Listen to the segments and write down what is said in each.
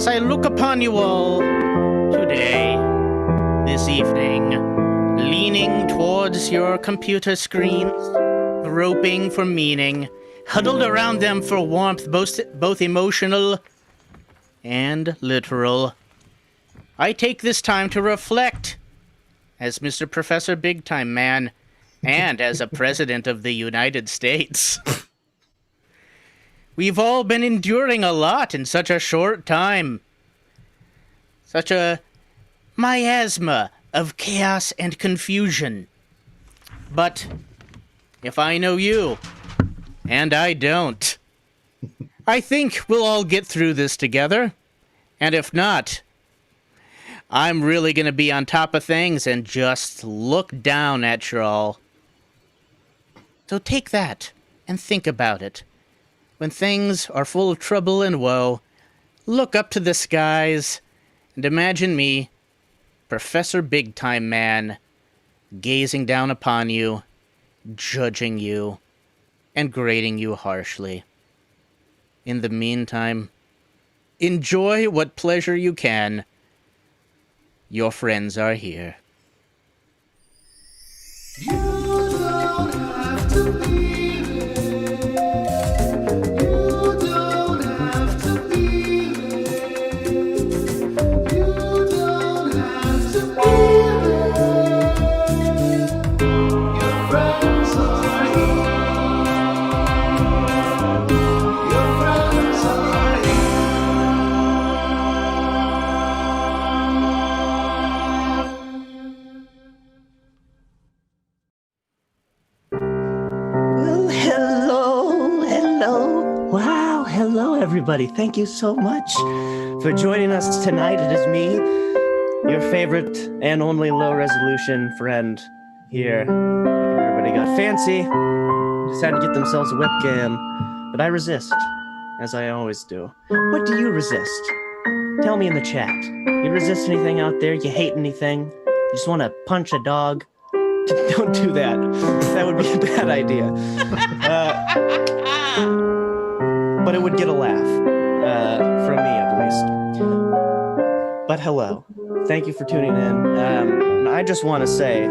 as I look upon you all today, this evening, leaning towards your computer screens, groping for meaning, huddled around them for warmth, both emotional and literal, I take this time to reflect as Mr. Professor Big Time Man and as a president of the United States. We've all been enduring a lot in such a short time. Such a miasma of chaos and confusion. But if I know you, and I don't, I think we'll all get through this together. And if not, I'm really going to be on top of things and just look down at you all. So take that and think about it. When things are full of trouble and woe, look up to the skies and imagine me, Professor Big Time Man, gazing down upon you, judging you, and grading you harshly. In the meantime, enjoy what pleasure you can. Your friends are here. You don't have to be there. You don't have to be there. You don't have to be there. Your friends are here. Your friends are here. Well, hello. Wow, hello, everybody. Thank you so much for joining us tonight. It is me, your favorite and only low-resolution friend here. Everybody got fancy, decided to get themselves a webcam, but I resist, as I always do. What do you resist? Tell me in the chat. You resist anything out there? You hate anything? You just want to punch a dog? Don't do that. That would be a bad idea. But it would get a laugh. From me, at least. But hello. Thank you for tuning in. And I just want to say,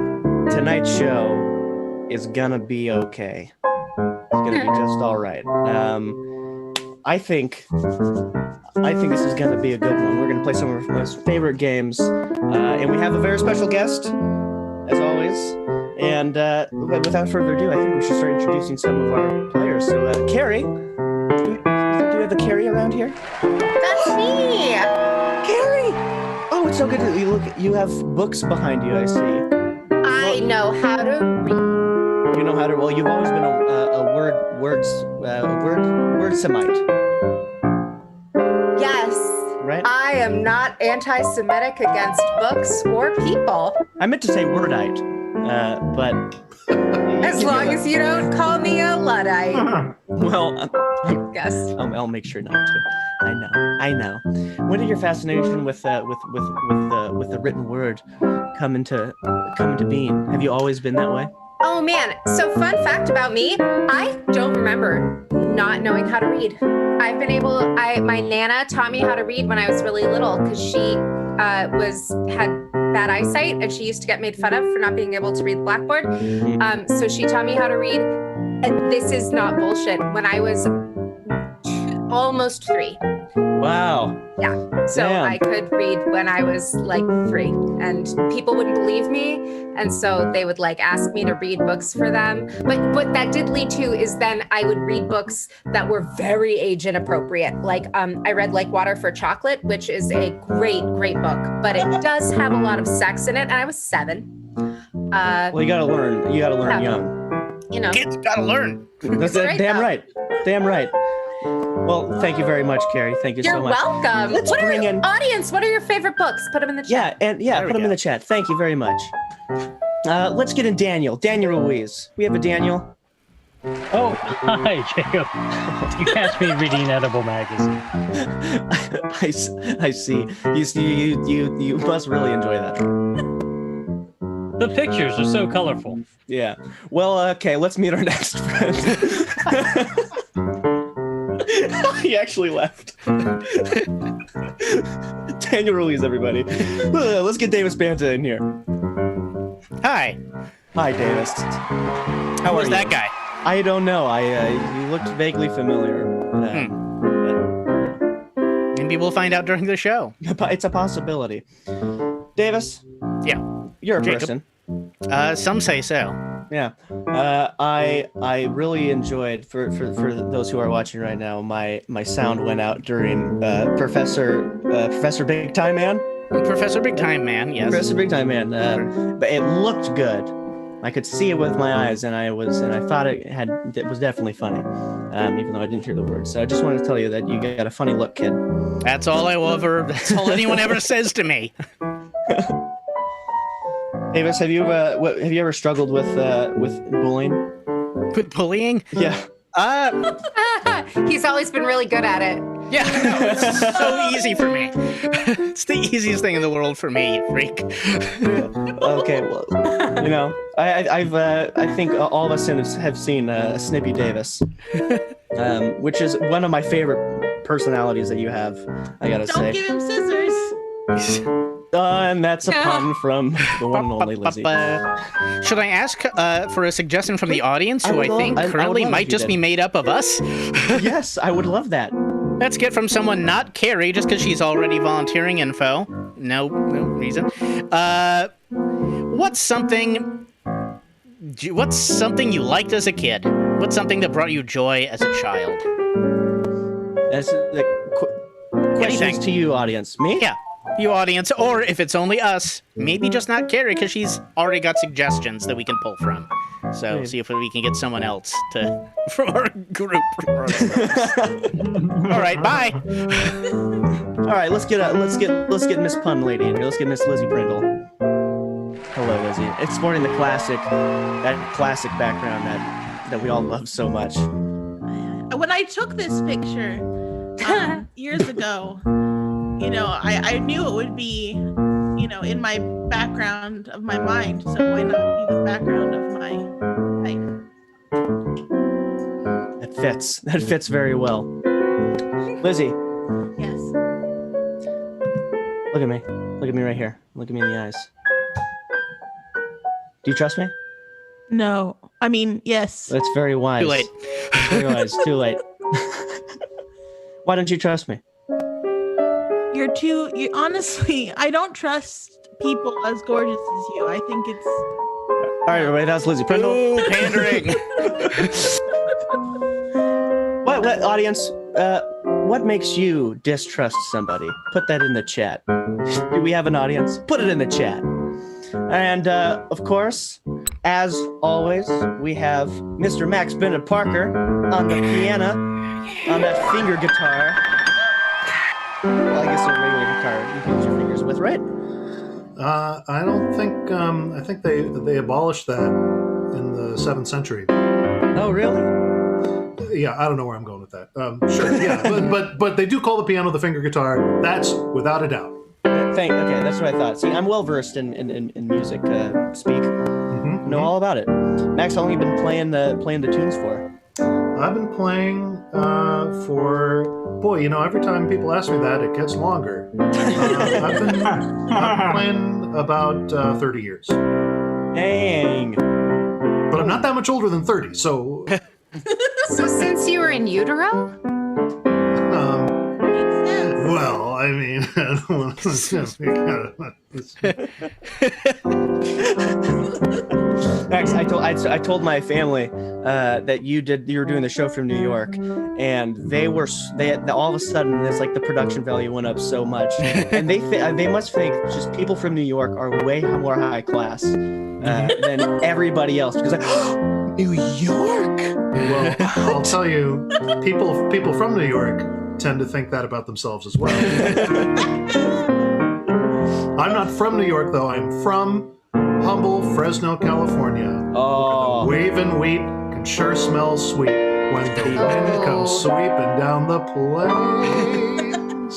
tonight's show is gonna be okay. It's gonna be just all right. I think this is gonna be a good one. We're gonna play some of our most favorite games. And we have a very special guest, as always. And without further ado, I think we should start introducing some of our players. So, Carrie, do we have a Carrie around here? That's me. Carrie! Oh, it's so good that you have books behind you, I see. I know how to read. You know how to, well, you've always been a word Semite. Yes. Right? I am not anti-Semitic against books or people. I meant to say wordite, but... As long as you don't call me a Luddite. Well, Yes. I'll make sure not to. I know. When did your fascination with the written word come into being? Have you always been that way? Oh man. So fun fact about me, I don't remember not knowing how to read. I've been my Nana taught me how to read when I was really little because she had bad eyesight and she used to get made fun of for not being able to read the blackboard. So she taught me how to read. And this is not bullshit. When I was almost 3. Wow. Yeah. So Damn. I could read when I was like 3 and people wouldn't believe me. And so they would like ask me to read books for them. But what that did lead to is then I would read books that were very age inappropriate. Like I read Like Water for Chocolate, which is a great book, but it does have a lot of sex in it. And I was 7. Well, you gotta learn young. You know. Kids gotta learn. That's great, damn though. right. Damn right. Well, thank you very much, Carrie. Thank you You're so much. welcome. Let's bring in... Audience, what are your favorite books? Put them in the chat. Yeah, put them in the chat. Thank you very much. Let's get in Daniel Ruiz. We have a Daniel. Oh, hi, Jacob. You catch me reading Edible Magazine. I see. You must really enjoy that. The pictures are so colorful. Yeah. Well, okay, let's meet our next friend. He actually left. Daniel Ruiz, everybody. Let's get Davis Banta in here. Hi. Hi, Davis. How Who's are that you? guy? I don't know. You looked vaguely familiar. Maybe we'll find out during the show. It's a possibility. Davis, Yeah. you're a Jacob. person. Some say so. Yeah. I really enjoyed for those who are watching right now. My sound went out during Professor Big Time Man. Professor Big Time Man, yes. Professor Big Time Man. But it looked good. I could see it with my eyes, and I thought it was definitely funny, even though I didn't hear the words. So I just wanted to tell you that you got a funny look, kid. That's all anyone ever says to me. Davis, have you ever struggled with bullying? With bullying? Yeah. He's always been really good at it. Yeah, no, it's so easy for me. It's the easiest thing in the world for me, you freak. Okay, well, I think all of us have seen Snippy Davis, which is one of my favorite personalities that you have. I gotta say. Don't give him scissors. And that's a pun from the one and only Lizzie. Should I ask for a suggestion from the audience, who I think I would currently love might if you just did. be made up of us? Yes, I would love that. Let's get from someone not Carrie, just because she's already volunteering info. No reason. What's something you liked as a kid? What's something that brought you joy as a child? That's the questions Anything. to you, audience. Me? Yeah, you audience, or if it's only us, maybe just not Carrie, because she's already got suggestions that we can pull from. So Maybe. see if we can get someone else from our group. All right, bye. All right, let's get Miss Pun Lady in here. Let's get Miss Lizzie Prindle. Hello, Lizzie. Exploring that classic background that we all love so much. When I took this picture years ago, I knew it would be, in my background of my mind. So why not be the background of my life? That fits very well. Lizzie, Yes. look at me. Look at me right here. Look at me in the eyes. Do you trust me? No. I mean, yes. That's very wise. Too late. Very wise. Too late. Why don't you trust me? Honestly, I don't trust people as gorgeous as you. I think it's All right, everybody. That's Lizzie Prindle. Ooh, pandering. What audience? What makes you distrust somebody? Put that in the chat. Do we have an audience? Put it in the chat. And of course, as always, we have Mr. Max Bennett-Parker on the piano, on that finger guitar. Well, I guess a regular guitar you can use your fingers with, right? I don't think. I think they abolished that in the 7th century. Oh, really? Yeah, I don't know where I'm going with that. Sure, yeah, but they do call the piano the finger guitar. That's without a doubt. Okay, that's what I thought. See, I'm well versed in music speak. Mm-hmm. Know all about it. Max, how long have you been playing the tunes for? I've been playing for every time people ask me that, it gets longer. I've been playing about 30 years, Dang. but I'm not that much older than 30. So, So since you were in utero? well, I mean, I don't want Max, I told my family that you were doing the show from New York, and they all of a sudden it's like the production value went up so much, and they must think just people from New York are way more high class than everybody else because New York. Well, I'll tell you, people from New York tend to think that about themselves as well. I'm not from New York, though. I'm from humble Fresno, California. Oh. Where the waving wheat can sure smell sweet when the wind comes sweeping down the plains.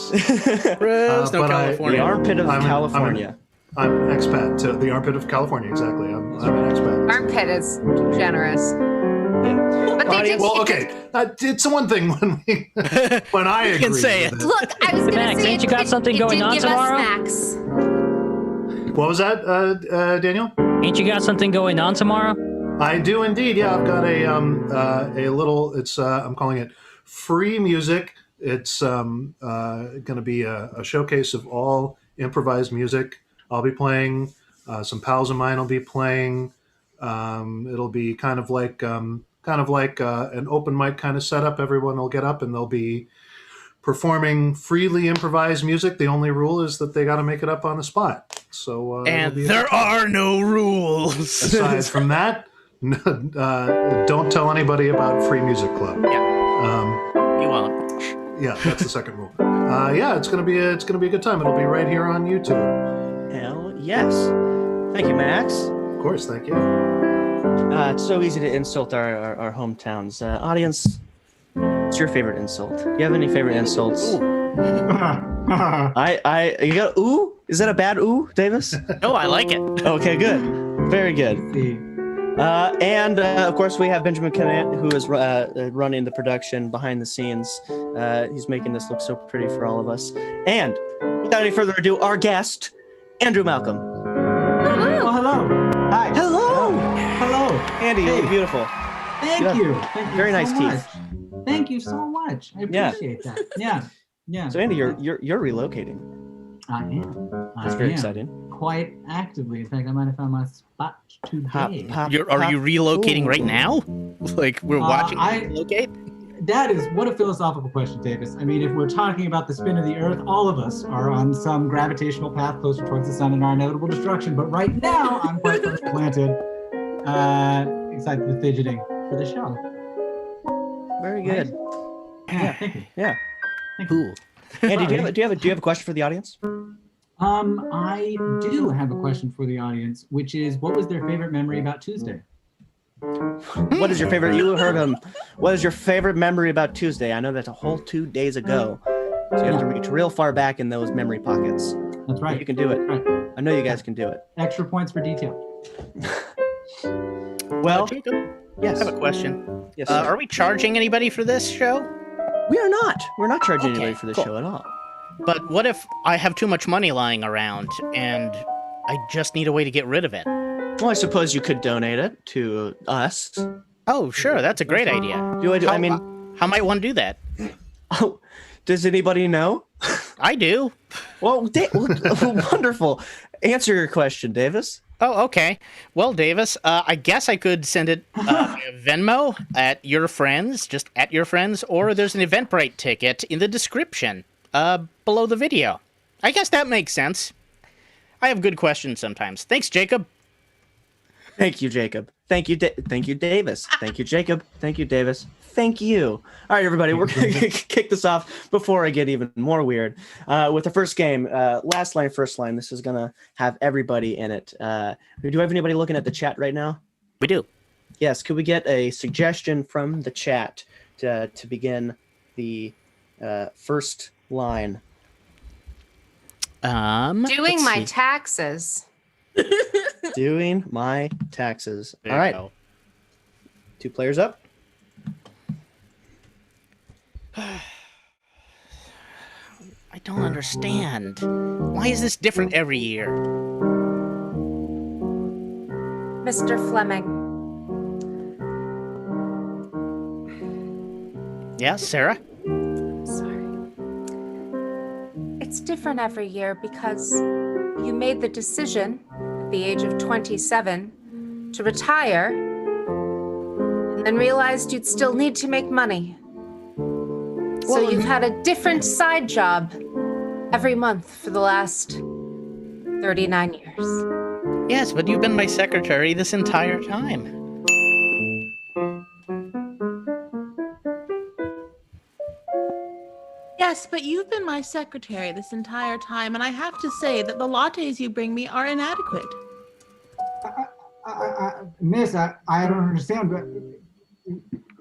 Fresno, but California. The armpit of California. I'm an expat to the armpit of California, exactly. I'm an expat. Armpit is generous. But audience. Well, okay. It's one thing when I agree. can say with it. Look, I was going to Max, say ain't you got something it going did on give tomorrow? Us snacks. What was that, Daniel? Ain't you got something going on tomorrow? I do indeed. Yeah, I've got a little. It's I'm calling it free music. It's going to be a showcase of all improvised music. I'll be playing. Some pals of mine will be playing. It'll be kind of like an open mic kind of setup. Everyone will get up and they'll be performing freely improvised music. The only rule is that they got to make it up on the spot. So And there are no rules. aside from that, don't tell anybody about Free Music Club. Yeah. You won't. Yeah, that's the second rule. Yeah, it's gonna be a good time. It'll be right here on YouTube. Hell yes. Thank you, Max. Of course, thank you. It's so easy to insult our hometowns. Audience, what's your favorite insult? Do you have any favorite insults? You got ooh? Is that a bad ooh, Davis? No, I like it. Okay, good. Very good. And of course, we have Benjamin Canet, who is running the production behind the scenes. He's making this look so pretty for all of us. And without any further ado, our guest, Andrew Malcolm. Well, hello. Hi. Hello. Hello. Andy, you look beautiful. Thank You have you. Thank you very so nice much. teeth. Thank you so much. I Yeah. appreciate that. Yeah. Yeah. So Andy, you're relocating. I am. That's very exciting. Quite actively. In fact, I might have found my spot today. Hop. Are you relocating Ooh. right now? Like we're watching I- you relocate? That is what a philosophical question, Davis. I mean, if we're talking about the spin of the Earth, all of us are on some gravitational path closer towards the sun and our inevitable destruction. But right now, I'm quite planted, excited and fidgeting for the show. Very good. Yeah, thank you. Yeah. Thank you. Cool. Andy, do you have a question for the audience? I do have a question for the audience, which is, what was their favorite memory about Tuesday? What is your favorite? You heard him. What is your favorite memory about Tuesday? I know that's a whole 2 days ago, so you have to reach real far back in those memory pockets. That's right. You can do it. Right. I know you guys can do it. Extra points for detail. Well, Jacob, yes. I have a question. Yes, sir. Are we charging anybody for this show? We are not. We're not charging Okay, anybody for this cool. show at all. But what if I have too much money lying around and I just need a way to get rid of it? Well, I suppose you could donate it to us. Oh, sure, that's a great idea. How might one do that? Oh, does anybody know? I do. Well, wonderful. Answer your question, Davis. Oh, okay. Well, Davis, I guess I could send it via Venmo at your friends, just at your friends, or there's an Eventbrite ticket in the description below the video. I guess that makes sense. I have good questions sometimes. Thanks, Jacob. Thank you, Jacob. Thank you, thank you, Davis. Thank you, Jacob. Thank you, Davis. Thank you. All right, everybody, we're going to kick this off before I get even more weird with the first game. Last line, first line. This is going to have everybody in it. Do we have anybody looking at the chat right now? We do. Yes. Could we get a suggestion from the chat to begin the first line? Doing let's my see. taxes. Doing my taxes. There All you right. go. 2 players up. I don't understand. Why is this different every year? Mr. Fleming, Yeah, Sarah? sorry. It's different every year because you made the decision at the age of 27 to retire and then realized you'd still need to make money. So Well, you've had a different side job every month for the last 39 years. Yes, but you've been my secretary this entire time. Yes, but you've been my secretary this entire time, and I have to say that the lattes you bring me are inadequate. Miss, I don't understand, but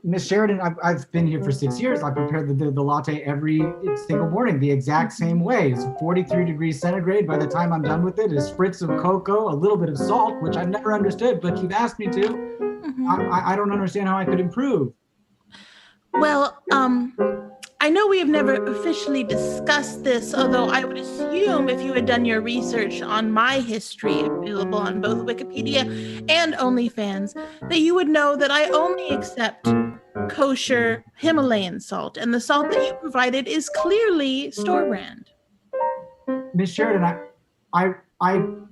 Miss Sheridan, I've been here for 6 years. I prepared the latte every single morning the exact same way. It's 43 degrees centigrade. By the time I'm done with it, a spritz of cocoa, a little bit of salt, which I've never understood, but you've asked me to. Mhm. I don't understand how I could improve. Well, I know we have never officially discussed this, although I would assume if you had done your research on my history, available on both Wikipedia and OnlyFans, that you would know that I only accept kosher Himalayan salt, and the salt that you provided is clearly store brand. Miss Sheridan, I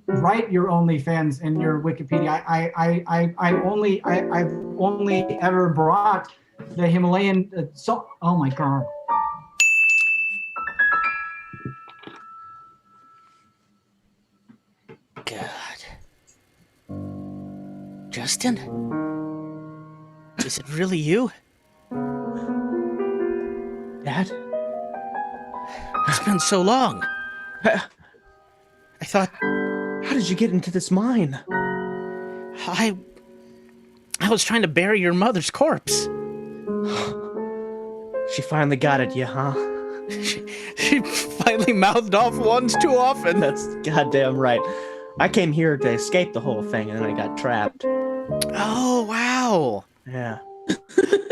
write your OnlyFans and your Wikipedia. I've only ever brought the Himalayan salt. Oh my God. God. Justin? Is it really you? Dad? It's been so long. I thought How did you get into this mine? I was trying to bury your mother's corpse. She finally got at you, huh? She finally mouthed off once too often. That's goddamn right. I came here to escape the whole thing, and then I got trapped. Oh, wow. Yeah.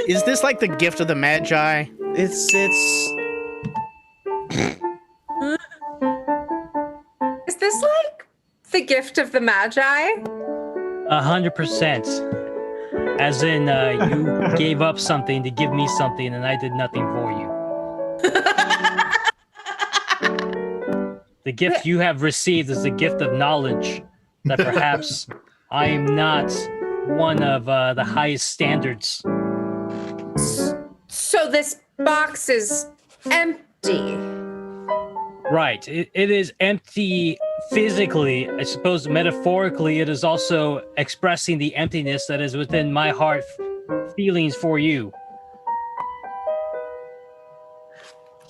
Is this like the gift of the Magi? It's Is this like the gift of the Magi? 100%. As in, you gave up something to give me something, and I did nothing for you. The gift you have received is the gift of knowledge that perhaps I am not one of the highest standards. So this box is empty. Right. It is empty physically. I suppose metaphorically, it is also expressing the emptiness that is within my heart feelings for you.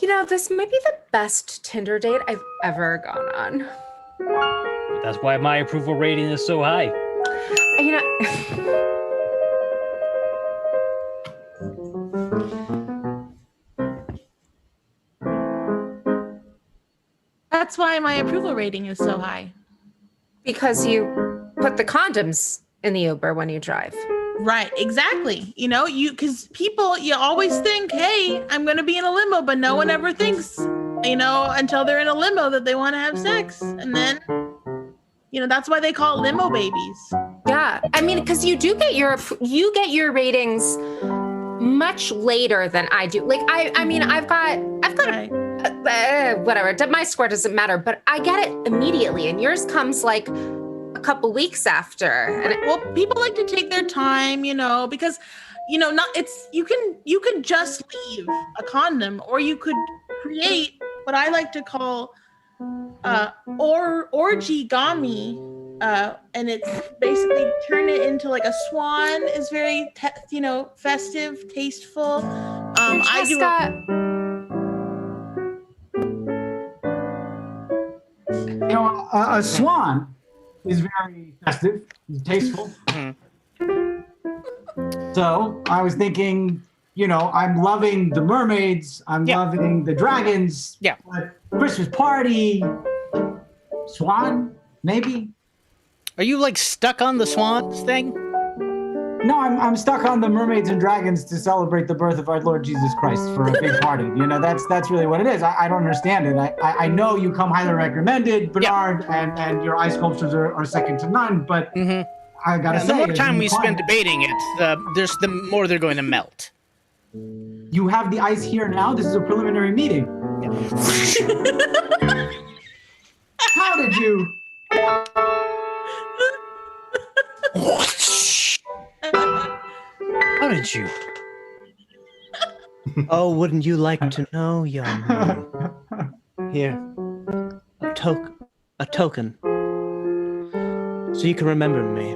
You know, this might be the best Tinder date I've ever gone on. That's why my approval rating is so high. You know, That's why my approval rating is so high. because you put the condoms in the Uber when you drive. Right, exactly. You know, because people, you always think, hey, I'm going to be in a limo, but no one ever thinks, you know, until they're in a limo that they want to have sex. And then, you know, that's why they call it limo babies. Yeah, I mean, because you get your ratings much later than I do. Like I mean, I've got Right. whatever. My score doesn't matter, but I get it immediately, and yours comes like a couple weeks after. And Well, people like to take their time, you know, because, you know, you can just leave a condom, or you could create what I like to call origami, and it's basically turn it into like a swan is very festive, tasteful. I do You know, a swan is very festive, tasteful. So I was thinking, you know, I'm loving the mermaids, I'm loving the dragons. Yeah. But Christmas party, swan, maybe. Are you like stuck on the swans thing? No, I'm stuck on the mermaids and dragons to celebrate the birth of our Lord Jesus Christ for a big party. You know, that's really what it is. I don't understand it. I know you come highly recommended, Bernard, and your ice sculptures are second to none, but I gotta say, the more as time an we spend client, debating it, the more they're going to melt. you have the ice here now. This is a preliminary meeting. How did you? How did you? Oh, wouldn't you like to know, young man? Here, a token, so you can remember me.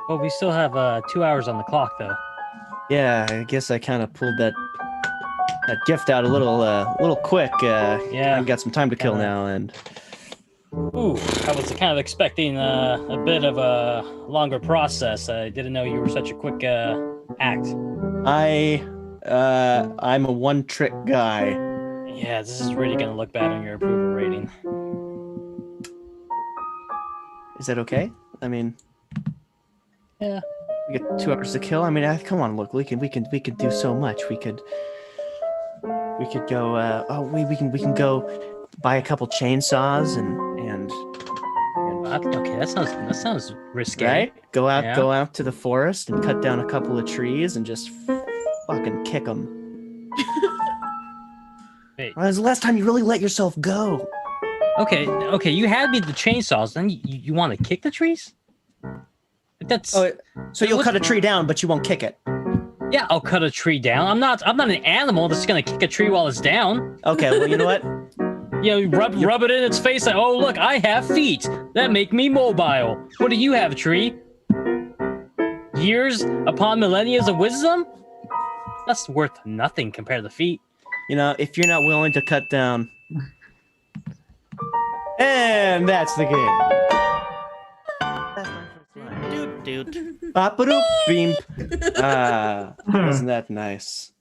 Well, we still have 2 hours on the clock, though. Yeah, I guess I kind of pulled that gift out a little quick. Yeah. I've got some time to kill now, and Ooh, I was kind of expecting a bit of a longer process. I didn't know you were such a quick act. I'm a one-trick guy. Yeah, this is really gonna look bad on your approval rating. Is that okay? I mean, Yeah. We get 2 hours to kill. I mean, come on, look, we can do so much. We could go. We can go buy a couple chainsaws and Okay, that sounds risque. right. Go Yeah. out to the forest and cut down a couple of trees and just fucking kick them. Hey. When was the last time you really let yourself go? Okay. You had me the chainsaws. Then you want to kick the trees? That's So you'll cut a tree down, but you won't kick it. yeah. I'll cut a tree down. I'm not an animal that's gonna kick a tree while it's down. Okay, well, you know what? You know, rub it in its face like, oh look, I have feet that make me mobile. What do you have, tree? Years upon millennia of wisdom? That's worth nothing compared to feet. You know, if you're not willing to cut down. And that's the game. That's my first line. Dude. Ba-ba-doop, beam. Isn't that nice?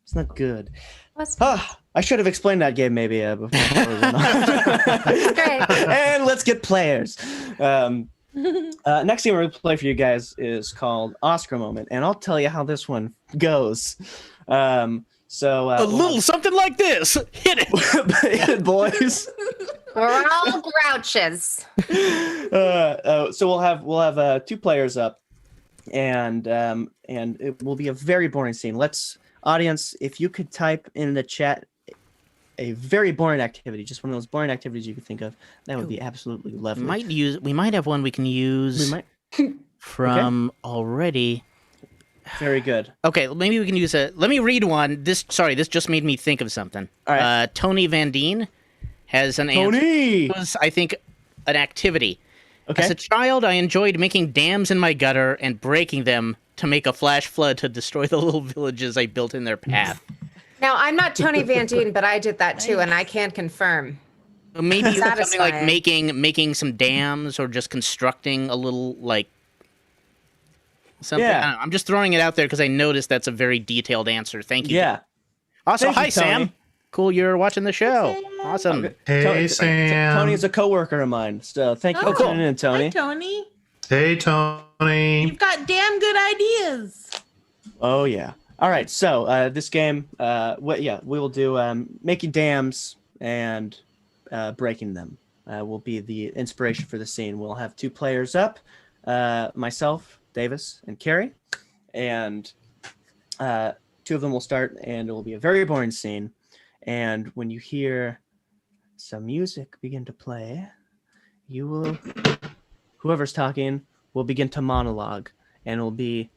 Isn't that good? What's I should have explained that game maybe before we went on. great? And let's get players. Next game we're going to play for you guys is called Oscar Moment, and I'll tell you how this one goes. A little something like this. Hit it. Hit it, boys. We're all grouches. So we'll have 2 players up, and it will be a very boring scene. Audience, if you could type in the chat a very boring activity, just one of those boring activities you could think of, that would be absolutely lovely. We might have one we can use from already. Very good. Okay, maybe we can use let me read one. This just made me think of something. All right. Tony Van Deen has an Tony! answer. It was, I think, an activity. Okay. As a child, I enjoyed making dams in my gutter and breaking them to make a flash flood to destroy the little villages I built in their path. Now, I'm not Tony Van Deen, but I did that too, and I can confirm. Maybe something like Satisfying. making some dams or just constructing a little something. Yeah. I don't know. I'm just throwing it out there because I noticed that's a very detailed answer. Thank you. Yeah. Also, Thank you, hi Sam. Tony. Cool, you're watching the show. Awesome. Hey, Sam. Tony is a coworker of mine. So thank you for Oh, tuning in, Tony. Hi, Tony. Hey, Tony. You've got damn good ideas. Oh yeah. All right. So this game, we will do making dams and breaking them. Will be the inspiration for the scene. We'll have 2 players up, myself, Davis, and Carrie, and 2 of them will start, and it will be a very boring scene. And when you hear some music begin to play, whoever's talking will begin to monologue, and it will be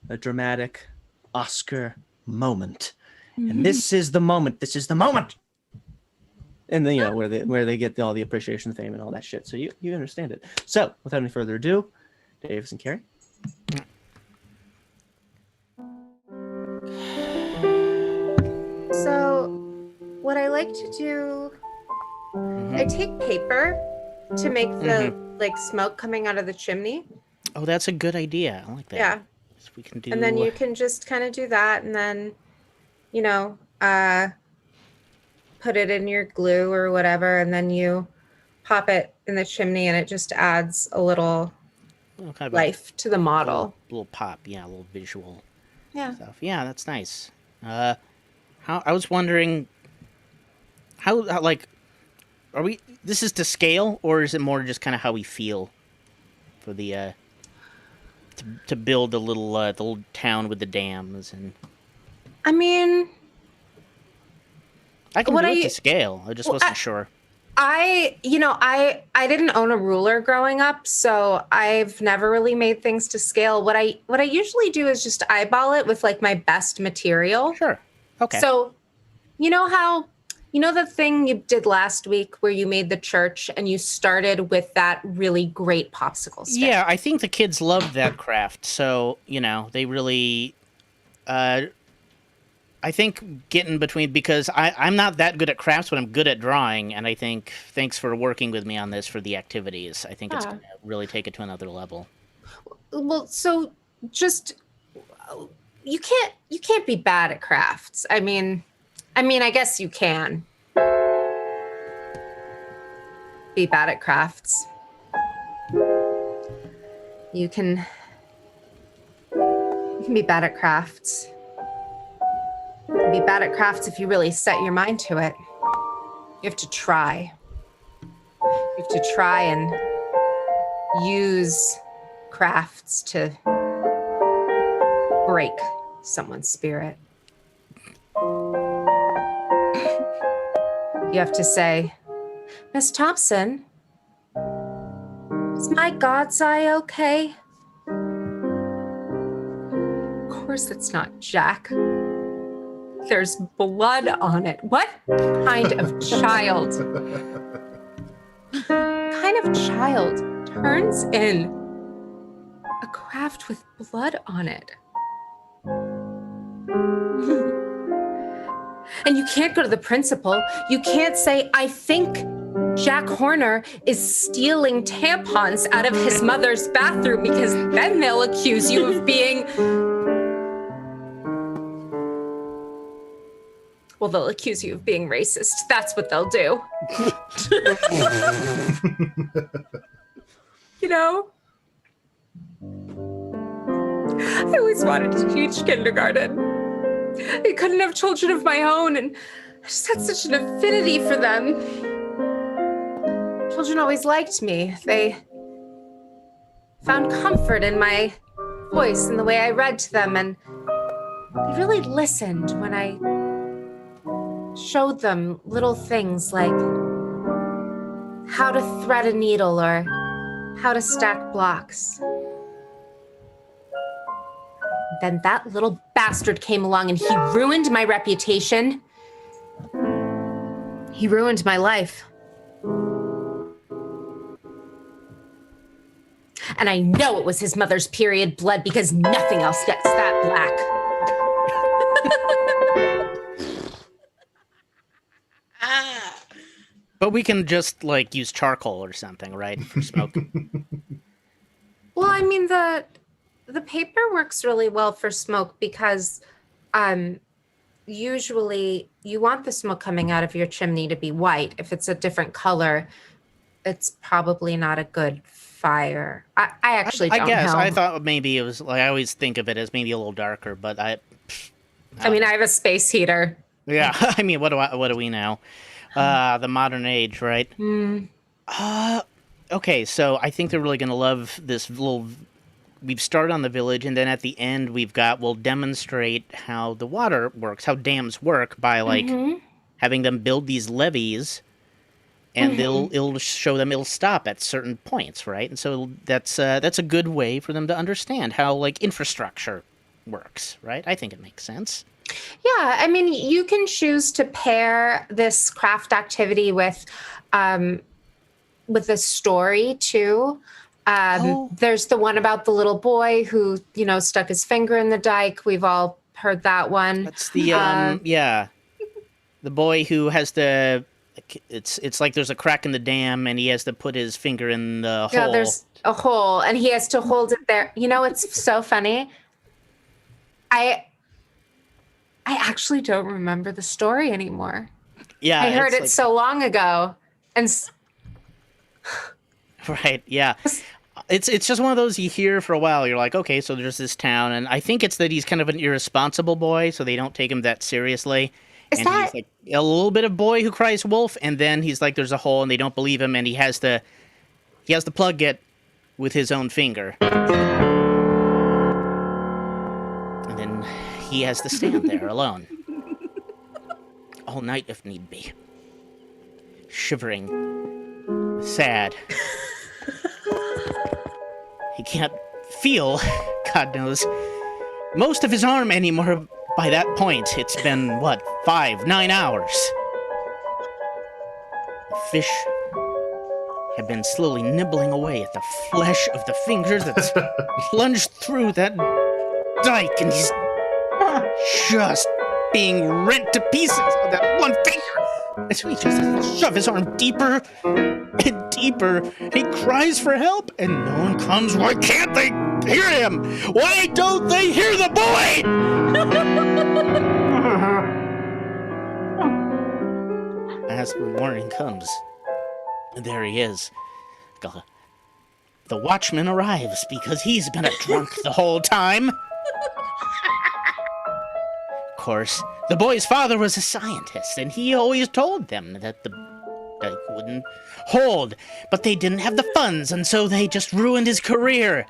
a dramatic Oscar moment. And this is the moment. This is the moment. And then where they get all the appreciation, fame, and all that shit. So you understand it. So without any further ado, Davis and Carrie. So, what I like to do, I take paper to make the smoke coming out of the chimney. Oh, that's a good idea. I like that. Yeah. So we can do. And then you can just kind of do that, and then, put it in your glue or whatever, and then you pop it in the chimney, and it just adds a little kind of life to the model. little pop, a little visual Yeah. stuff. Yeah, that's nice. How I was wondering, how are we? This is to scale, or is it more just kind of how we feel for the to build the little town with the dams and? I mean, I can what do are it you- to scale. I just wasn't sure. I didn't own a ruler growing up, so I've never really made things to scale. What I usually do is just eyeball it with my best material. Sure. Okay. So, the thing you did last week where you made the church and you started with that really great popsicle stick. Yeah, I think the kids loved that craft. So, they really, I think getting between, because I'm not that good at crafts, but I'm good at drawing. And I think thanks for working with me on this for the activities. I think it's going to really take it to another level. Well, so just, you can't be bad at crafts. I mean, I guess you can be bad at crafts. You can can be bad at crafts. You can be bad at crafts if you really set your mind to it. You have to try. You have to try and use crafts to break someone's spirit. You have to say, Miss Thompson, is my God's eye okay? Of course it's not, Jack. There's blood on it. What kind of child? Kind of child turns in a craft with blood on it? And you can't go to the principal. You can't say, I think Jack Horner is stealing tampons out of his mother's bathroom, because then they'll accuse you of being... Well, they'll accuse you of being racist. That's what they'll do. You know? I always wanted to teach kindergarten. I couldn't have children of my own, and I just had such an affinity for them. Children always liked me. They found comfort in my voice and the way I read to them, and they really listened when I showed them little things like how to thread a needle or how to stack blocks. Then that little bastard came along and he ruined my reputation. He ruined my life. And I know it was his mother's period blood, because nothing else gets that black. But we can just, like, use charcoal or something, right, for smoke? Well, I mean, the paper works really well for smoke because usually you want the smoke coming out of your chimney to be white. If it's a different color, it's probably not a good fire. I actually don't know. I guess. I thought maybe it was, like, I always think of it as maybe a little darker, but I mean, I have a space heater. Yeah, I mean, what do we know? The modern age, right? Okay, so I think they're really going to love this little... We've started on the village, and then at the end we'll demonstrate how the water works, how dams work by, like, having them build these levees, and it'll show them it'll stop at certain points, right? And so that's a good way for them to understand how, like, infrastructure works, right? I think it makes sense. Yeah, I mean, you can choose to pair this craft activity with a story too. There's the one about the little boy who, you know, stuck his finger in the dike. We've all heard that one. That's the the boy who has the. It's like there's a crack in the dam and he has to put his finger in the hole. Yeah, there's a hole and he has to hold it there. You know, it's so funny. I actually don't remember the story anymore. Yeah, I heard it like, so long ago, and right, yeah. It's just one of those you hear for a while. You're like, okay, so there's this town, and I think it's that he's kind of an irresponsible boy, so they don't take him that seriously. He's like a little bit of boy who cries wolf, and then he's like, there's a hole, and they don't believe him, and he has to plug it with his own finger, and then he has to stand there alone all night if need be, shivering, sad. He can't feel, God knows, most of his arm anymore. By that point, it's been, 9 hours? The fish have been slowly nibbling away at the flesh of the fingers that's plunged through that dike, and he's just being rent to pieces with that one finger. And so he just has to shove his arm deeper and deeper. And he cries for help, and no one comes. Why can't they hear him? Why don't they hear the boy? As the morning comes, and there he is. The watchman arrives because he's been a drunk the whole time. course, the boy's father was a scientist, and he always told them that the dike wouldn't hold, but they didn't have the funds, and so they just ruined his career.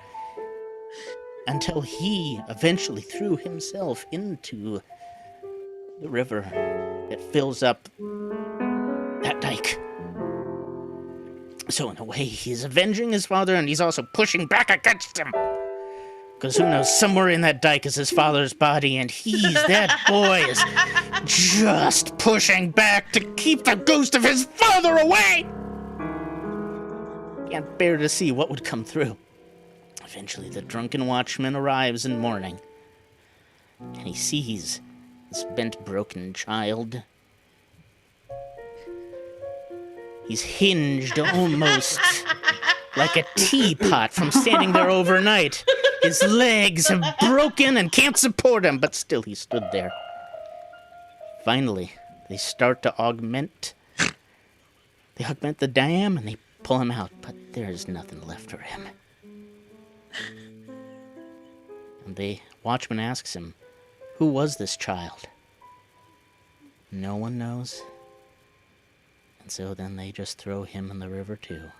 Until he eventually threw himself into the river that fills up that dike. So in a way, he's avenging his father, and he's also pushing back against him. Because who knows, somewhere in that dike is his father's body, and that boy is just pushing back to keep the ghost of his father away! Can't bear to see what would come through. Eventually, the drunken watchman arrives in mourning, and he sees this bent, broken child. He's hinged almost like a teapot from standing there overnight. His legs have broken and can't support him, but still he stood there. Finally, they start to augment. They augment the dam and they pull him out, but there's nothing left for him. And the watchman asks him, "Who was this child?" No one knows. And so then they just throw him in the river too.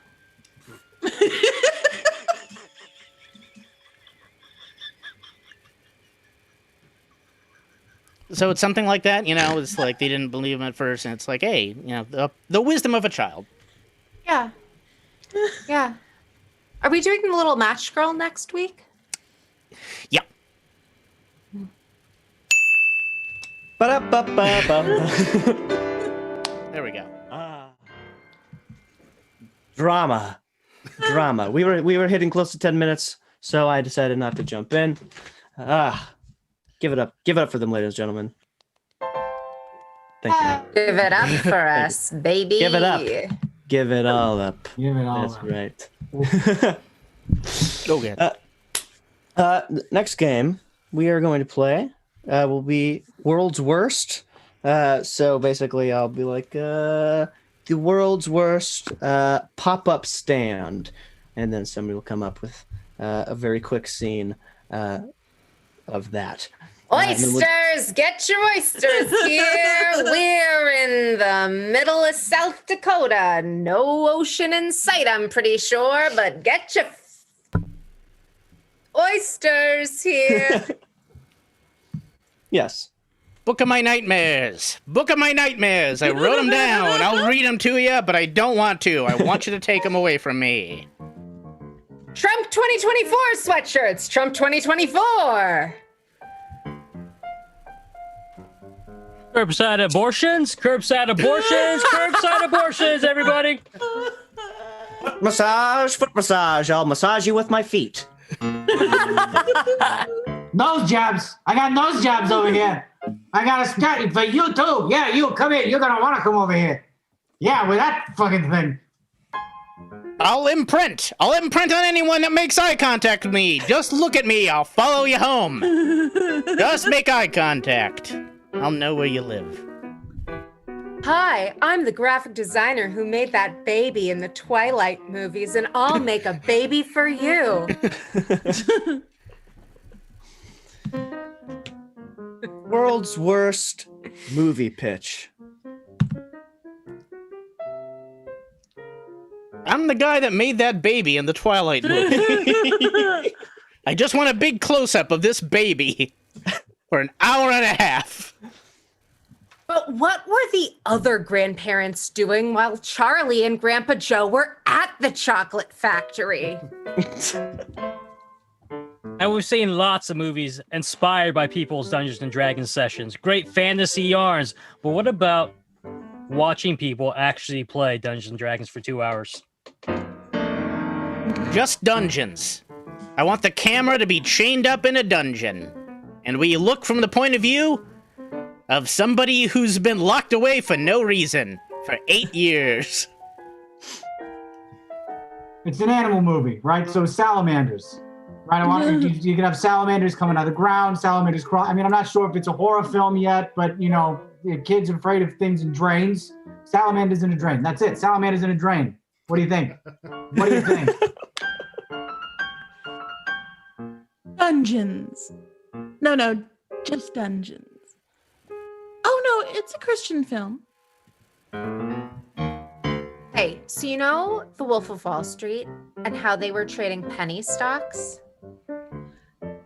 So it's something like that, it's like they didn't believe him at first, and it's like, hey, the wisdom of a child. Yeah. Yeah. Are we doing the little match girl next week? Yeah. Ba-da-ba-ba-ba. There we go. Drama. We were hitting close to 10 minutes, so I decided not to jump in. Give it up for them, ladies and gentlemen. Thank you. Give it up for us, baby. Give it up. Give it all up. Give it all That's up. right. Go get Next game we are going to play will be World's Worst. So basically, I'll be like the world's worst pop-up stand, and then somebody will come up with a very quick scene of that. Oysters! Get your oysters here! We're in the middle of South Dakota. No ocean in sight, I'm pretty sure, but get your oysters here. Yes. Book of my nightmares. Book of my nightmares. I wrote them down. I'll read them to you, but I don't want to. I want you to take them away from me. Trump 2024 sweatshirts. Trump 2024. Curbside abortions, curbside abortions, everybody. Foot massage. I'll massage you with my feet. Nose jobs. I got nose jobs over here. I got a Scotty for you too. Yeah, you come here. You're gonna want to come over here. Yeah, with that fucking thing. I'll imprint on anyone that makes eye contact with me. Just look at me. I'll follow you home. Just make eye contact. I'll know where you live. Hi, I'm the graphic designer who made that baby in the Twilight movies, and I'll make a baby for you. World's worst movie pitch. I'm the guy that made that baby in the Twilight movie. I just want a big close-up of this baby for an hour and a half. But what were the other grandparents doing while Charlie and Grandpa Joe were at the chocolate factory? And we've seen lots of movies inspired by people's Dungeons and Dragons sessions. Great fantasy yarns. But what about watching people actually play Dungeons and Dragons for 2 hours? Just dungeons. I want the camera to be chained up in a dungeon. And we look from the point of view of somebody who's been locked away for no reason for 8 years. It's an animal movie, right? So salamanders, right? I want you can have salamanders coming out of the ground, salamanders crawl. I mean, I'm not sure if it's a horror film yet, but the kids afraid of things in drains. Salamanders in a drain. That's it. Salamanders in a drain. What do you think? What do you think? Dungeons. No, just dungeons. It's a Christian film. Hey, so you know The Wolf of Wall Street and how they were trading penny stocks?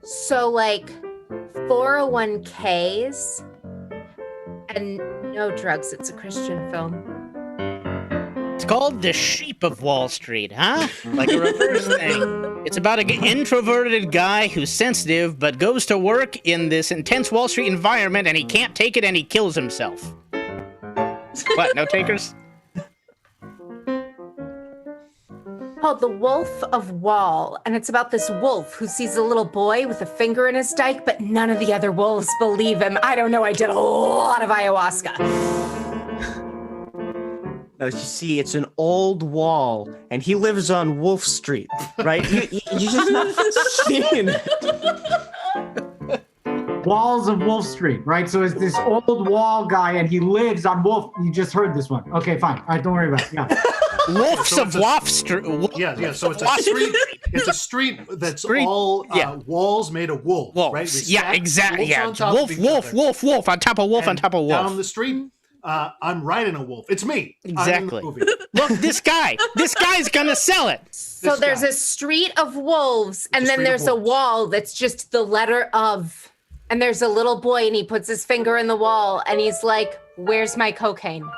So like 401ks and no drugs. It's a Christian film. It's called The Sheep of Wall Street, huh? Like a reverse thing. It's about an introverted guy who's sensitive but goes to work in this intense Wall Street environment and he can't take it and he kills himself. What, no takers? Called The Wolf of Wall, and it's about this wolf who sees a little boy with a finger in his dike, but none of the other wolves believe him. I don't know, I did a lot of ayahuasca. No, you see, it's an old wall, and he lives on Wolf Street, right? You just not seen it. Walls of Wolf Street, right? So it's this old wall guy, and he lives on Wolf. You just heard this one. Okay, fine. All right, don't worry about it. Yeah. Wolves So of it's a- Wall Street. Yeah. So it's a street. It's a street that's all walls made of wool, Wolves. right? We Yeah, stack exactly. wolves Yeah. on top Wolf, of each wolf, other. wolf, wolf, on top of wolf, on And top of wolf. Down the street, I'm riding a wolf. It's me. I'm in the Exactly. movie. Look, this guy's gonna sell it. So This there's guy. a street of wolves, and A then street of there's a wolves. wall that's just the letter of. And there's a little boy, and he puts his finger in the wall, and he's like, "Where's my cocaine?"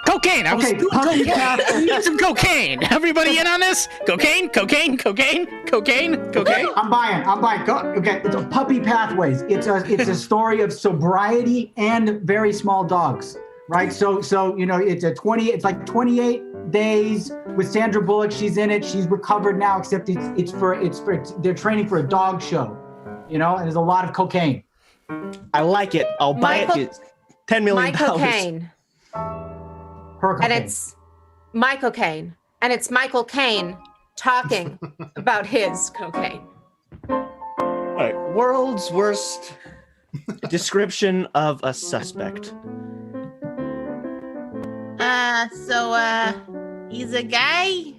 Cocaine. I was Okay, puppy path. we need some cocaine. Everybody in on this? Cocaine, cocaine, cocaine, cocaine, cocaine. I'm buying. Okay, it's a Puppy Pathways. It's a story of sobriety and very small dogs, right? So you know, it's like 28 days with Sandra Bullock. She's in it. She's recovered now, except they're training for a dog show, you know, and there's a lot of cocaine. I like it. I'll buy Michael- it. $10 million. My cocaine. Her And cocaine. it's my cocaine. And it's Michael Caine talking about his cocaine. All right. World's worst description of a suspect. He's a guy.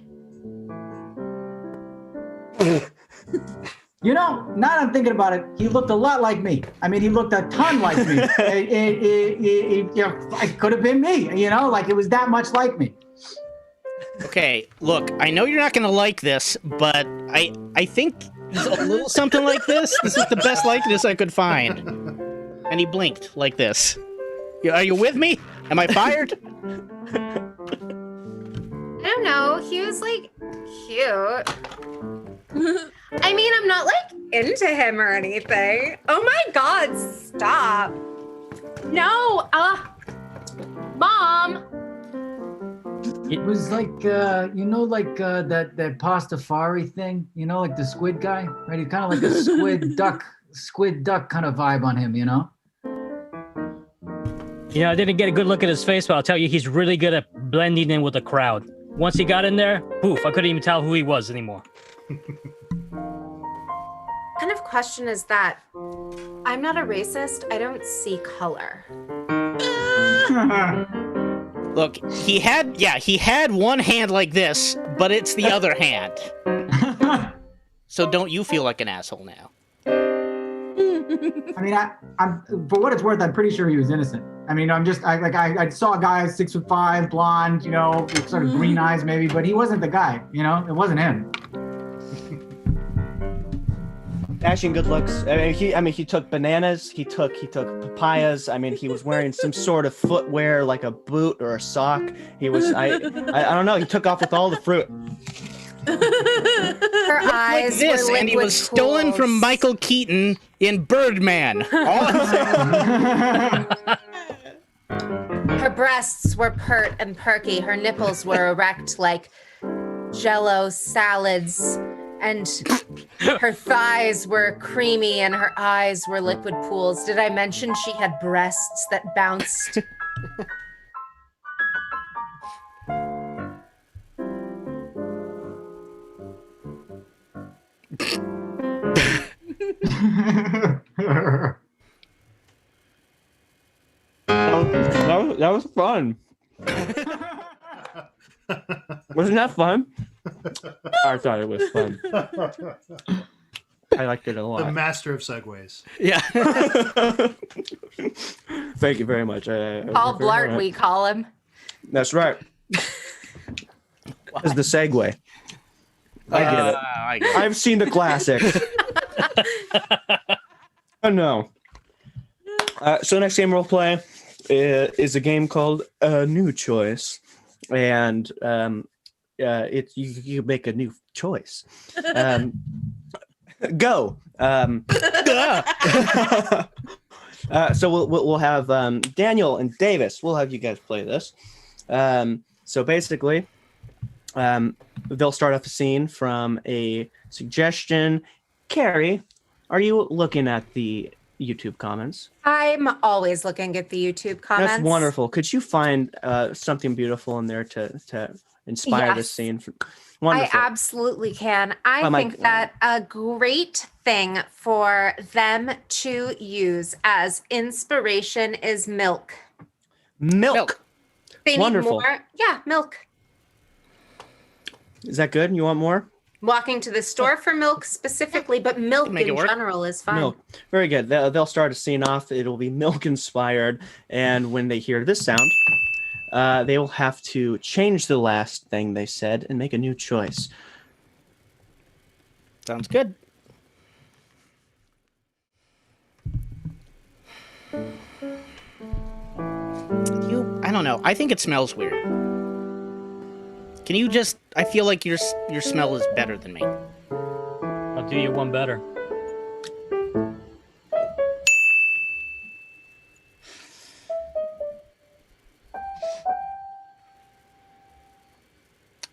You know, now that I'm thinking about it, he looked a lot like me. I mean, he looked a ton like me. It could have been me, you know, like it was that much like me. Okay, look, I know you're not gonna like this, but I think he's a little something like this. This is the best likeness I could find. And he blinked like this. Are you with me? Am I fired? I don't know. He was like cute. I mean, I'm not like into him or anything. Oh my God, stop. No, Mom. It was like, you know, like that pastafari thing, you know, like the squid guy, right? He's kind of like a squid duck kind of vibe on him, you know? You know, I didn't get a good look at his face, but I'll tell you, he's really good at blending in with the crowd. Once he got in there, poof, I couldn't even tell who he was anymore. What kind of question is that? I'm not a racist. I don't see color. Look, he had one hand like this, but it's the other hand. So don't you feel like an asshole now? I mean, I'm for what it's worth, I'm pretty sure he was innocent. I mean, I saw a guy 6'5", blonde, you know, with sort of green eyes maybe, but he wasn't the guy, you know, it wasn't him. Dashing good looks. I mean, he took bananas. He took papayas. I mean, he was wearing some sort of footwear, like a boot or a sock. He was, I don't know. He took off with all the fruit. Her Like eyes this, were and he liquid was stolen pools. from Michael Keaton in Birdman. All I'm saying. Her breasts were pert and perky. Her nipples were erect like Jell-O salads, and her thighs were creamy, and her eyes were liquid pools. Did I mention she had breasts that bounced? That was fun. Wasn't that fun? I thought it was fun. I liked it a The lot. master of segues. Yeah. Thank you very much. Paul Blart, we call him. That's right. Is the segue. I get it. I get it. I've seen the classics. Oh no. So next game we'll play is a game called A New Choice, and it's you make a new choice. Go. So we'll have Daniel and Davis. We'll have you guys play this. So basically, they'll start off a scene from a suggestion. Carrie, are you looking at the YouTube comments? I'm always looking at the YouTube comments. That's wonderful. Could you find something beautiful in there to inspire this Yes. scene? I Wonderful. absolutely can. I Oh my think that a great thing for them to use as inspiration is milk. Milk. They Wonderful. need more. Yeah, milk. Is that good? You want more? Walking to the store for milk specifically, but milk Make it in work. general is fine. Milk. Very good. They'll start a scene off. It'll be milk inspired. And when they hear this sound, they will have to change the last thing they said and make a new choice. Sounds good. I don't know. I think it smells weird. Can you just? I feel like your smell is better than me. I'll do you one better.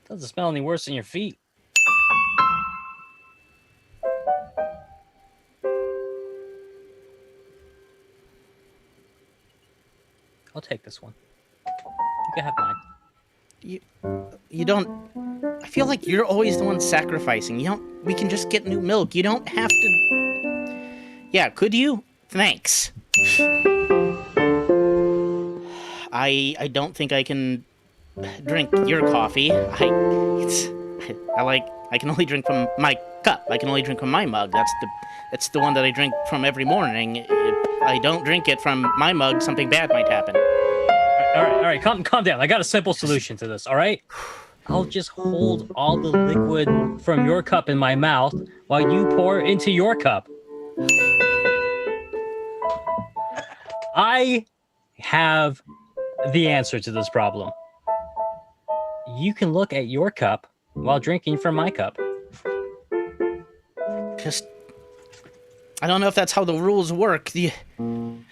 Doesn't smell any worse than your feet. I'll take this one. You can have mine. You don't. I feel like you're always the one sacrificing. You don't. We can just get new milk. You don't have to. Yeah, could you? Thanks. I don't think I can drink your coffee. I can only drink from my cup. I can only drink from my mug. That's the one that I drink from every morning. If I don't drink it from my mug, something bad might happen. All right, calm down. I got a simple solution to this, all right? I'll just hold all the liquid from your cup in my mouth while you pour into your cup. I have the answer to this problem. You can look at your cup while drinking from my cup. I don't know if that's how the rules work.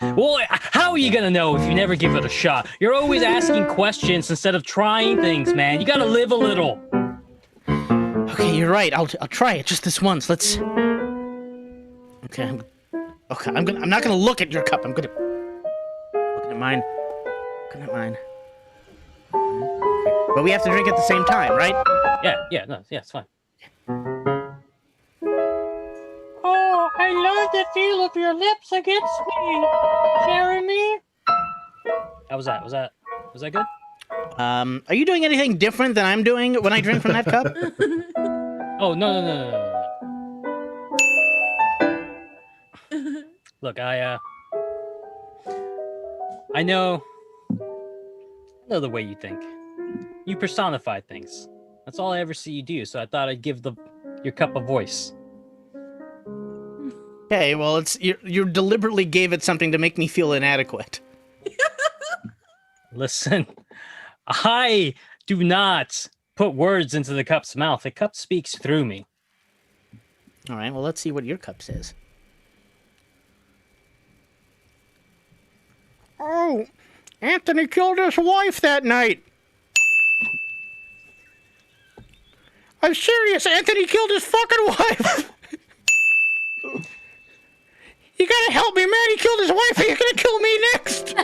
Well, how are you gonna know if you never give it a shot? You're always asking questions instead of trying things, man. You gotta live a little. Okay, you're right. I'll try it just this once. Let's. Okay. I'm not gonna look at your cup. I'm gonna looking at mine. Looking at mine. But we have to drink at the same time, right? Yeah, it's fine. Oh, I love the feel of your lips against me, Jeremy. How was that? Was that good? Are you doing anything different than I'm doing when I drink from that cup? Oh, no. Look, I know the way you think. You personify things. That's all I ever see you do, so I thought I'd give your cup a voice. Okay, well, you deliberately gave it something to make me feel inadequate. Listen, I do not put words into the cup's mouth. The cup speaks through me. All right, well, let's see what your cup says. Oh, Anthony killed his wife that night. I'm serious, Anthony killed his fucking wife. You gotta help me, man. He killed his wife and you're gonna kill me next.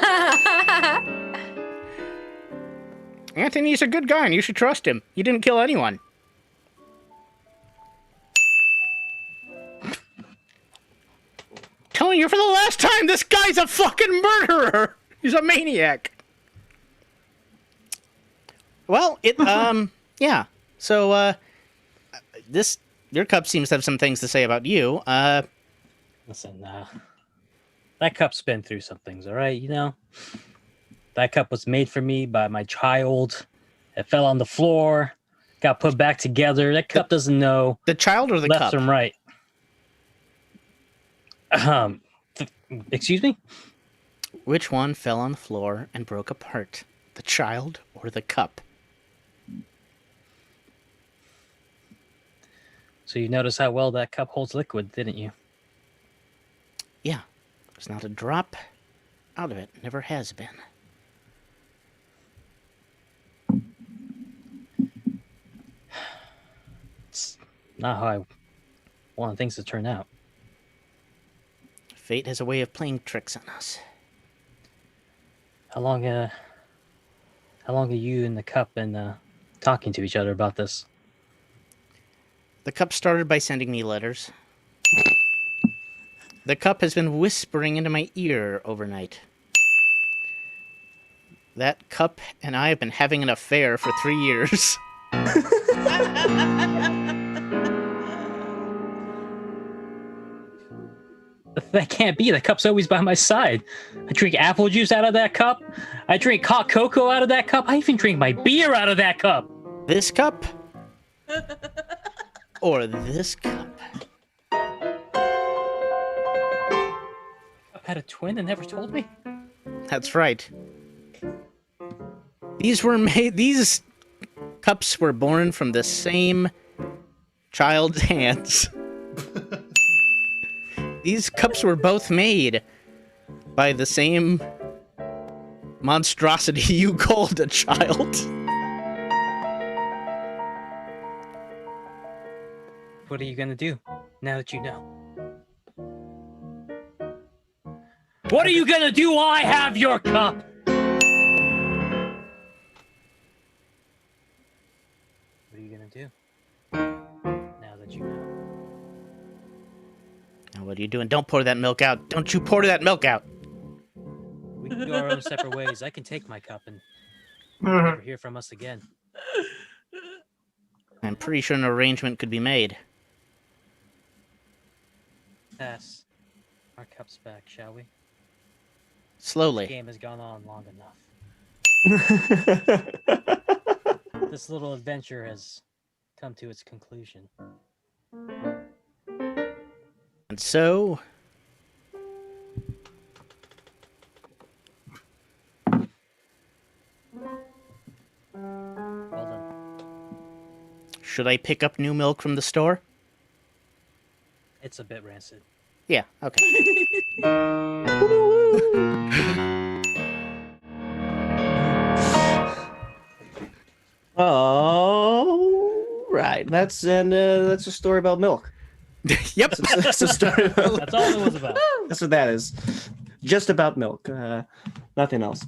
Anthony's a good guy and you should trust him. He didn't kill anyone. Telling you for the last time, this guy's a fucking murderer. He's a maniac. Well, yeah. So, this Your cup seems to have some things to say about you. Listen, that cup's been through some things, all right? You know, that cup was made for me by my child. It fell on the floor, got put back together. That cup doesn't know The child or the left cup? from right. Excuse me? Which one fell on the floor and broke apart? The child or the cup? So you notice how well that cup holds liquid, didn't you? Yeah. There's not a drop out of it. Never has been. It's not how I want things to turn out. Fate has a way of playing tricks on us. How long are you and the cup been talking to each other about this? The cup started by sending me letters. The cup has been whispering into my ear overnight. That cup and I have been having an affair for 3 years. That can't be. The cup's always by my side. I drink apple juice out of that cup. I drink hot cocoa out of that cup. I even drink my beer out of that cup. This cup? Or this cup? Cup had a twin and never told me. That's right. These cups were born from the same child's hands. These cups were both made by the same monstrosity you called a child. What are you gonna do now that you know? What are you gonna do while I have your cup? What are you gonna do now that you know? Now what are you doing? Don't pour that milk out. Don't you pour that milk out. We can go our own separate ways. I can take my cup and never hear from us again. I'm pretty sure an arrangement could be made. Pass our cups back, shall we? This Slowly. game has gone on long enough. This little adventure has come to its conclusion. And so... Well done. should I pick up new milk from the store? It's a bit rancid. Yeah, okay. Oh, right. That's a story about milk. Yep. That's a story about. That's all it was about. That's what that is. Just about milk. Nothing else.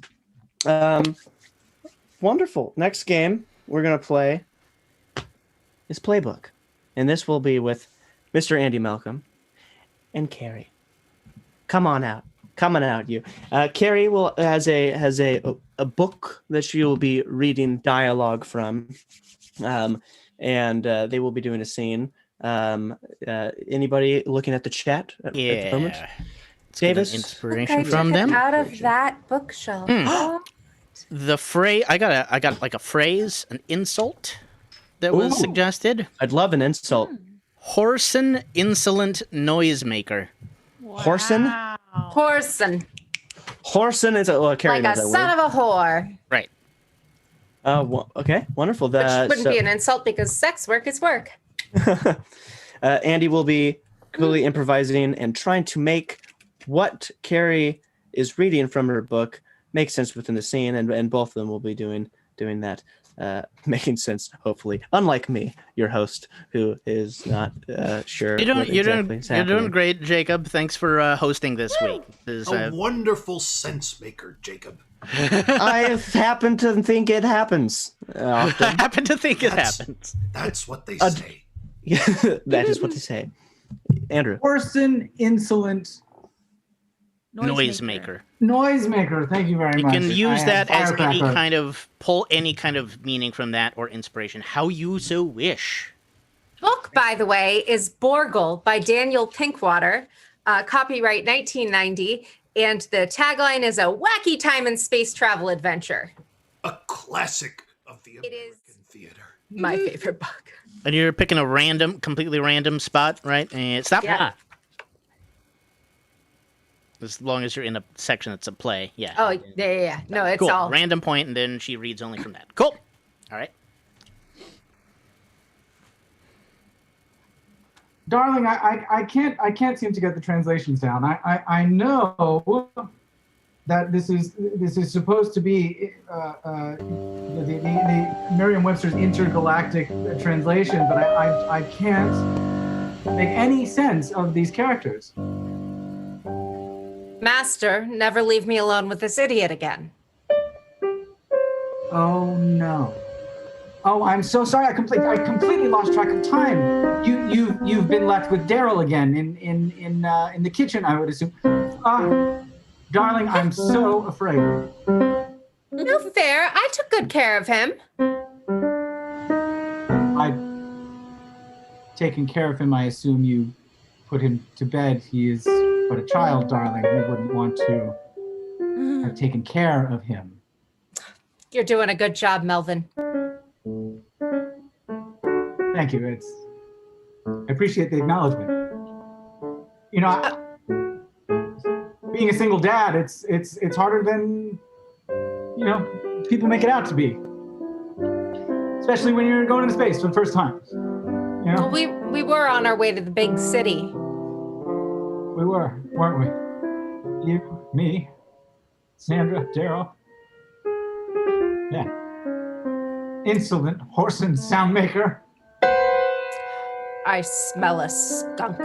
Wonderful. Next game we're gonna play is Playbook, and this will be with Mr. Andy Malcolm and Carrie. Come on out. Coming out, you. Carrie has a book that she will be reading dialogue from, and they will be doing a scene. Anybody looking at the chat at the moment? Let's get an Davis? inspiration from them. Out of that bookshelf. The phrase I got like a phrase, an insult that was Ooh. suggested. I'd love an insult. Whoreson insolent noisemaker. Whoreson? Horson. Whoreson is Carrie Like a knows that son word. of a whore. Right. Okay, wonderful. Which wouldn't be an insult because sex work is work. Andy will be completely improvising and trying to make what Carrie is reading from her book make sense within the scene, and both of them will be doing that, making sense, hopefully. Unlike me, your host, who is not sure. You're doing great, Jacob. Thanks for hosting this week. This is, A wonderful sense maker, Jacob. I happen to think it happens. I happen to think it That's- happens. That's what they say. That is what they say. Andrew. Person, insolent Noisemaker. noisemaker. Thank you very You much. can use I that am as any firecracker. pull any kind of meaning from that or inspiration, how you so wish. book, by the way, is Borgle by Daniel Pinkwater, copyright 1990. And the tagline is a wacky time and space travel adventure. A classic of the It American is theater. my favorite book. And you're picking a completely random spot, right? And stop. Yeah. As long as you're in a section that's a play. Yeah. Oh, yeah. No, it's Cool. all. Random point, and then she reads only from that. Cool. All right. Darling, I can't seem to get the translations down. I know that this is supposed to be the Merriam-Webster's intergalactic translation, but I can't make any sense of these characters. Master, never leave me alone with this idiot again. Oh no. Oh, I'm so sorry. I completely lost track of time. You've been left with Daryl again in the kitchen, I would assume. Darling, I'm so afraid. No fair. I took good care of him. I've taken care of him. I assume you put him to bed. He is but a child, darling. We wouldn't want to have taken care of him. You're doing a good job, Melvin. Thank you. I appreciate the acknowledgement. You know, being a single dad, it's harder than people make it out to be. Especially when you're going into space for the first time. You know? Well, we were on our way to the big city. We were, weren't we? You, me, Sandra, Daryl. Yeah. Insolent horse and sound maker. I smell a skunk.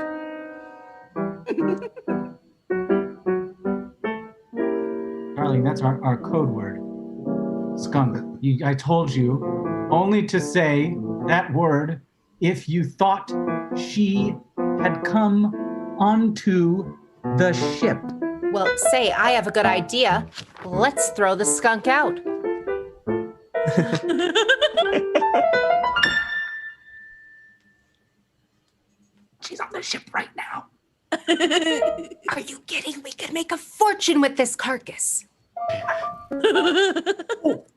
Darling, that's our code word. Skunk. I told you only to say that word if you thought she had come onto the ship. Well, say, I have a good idea. Let's throw the skunk out. She's on the ship right now. Are you kidding? We could make a fortune with this carcass.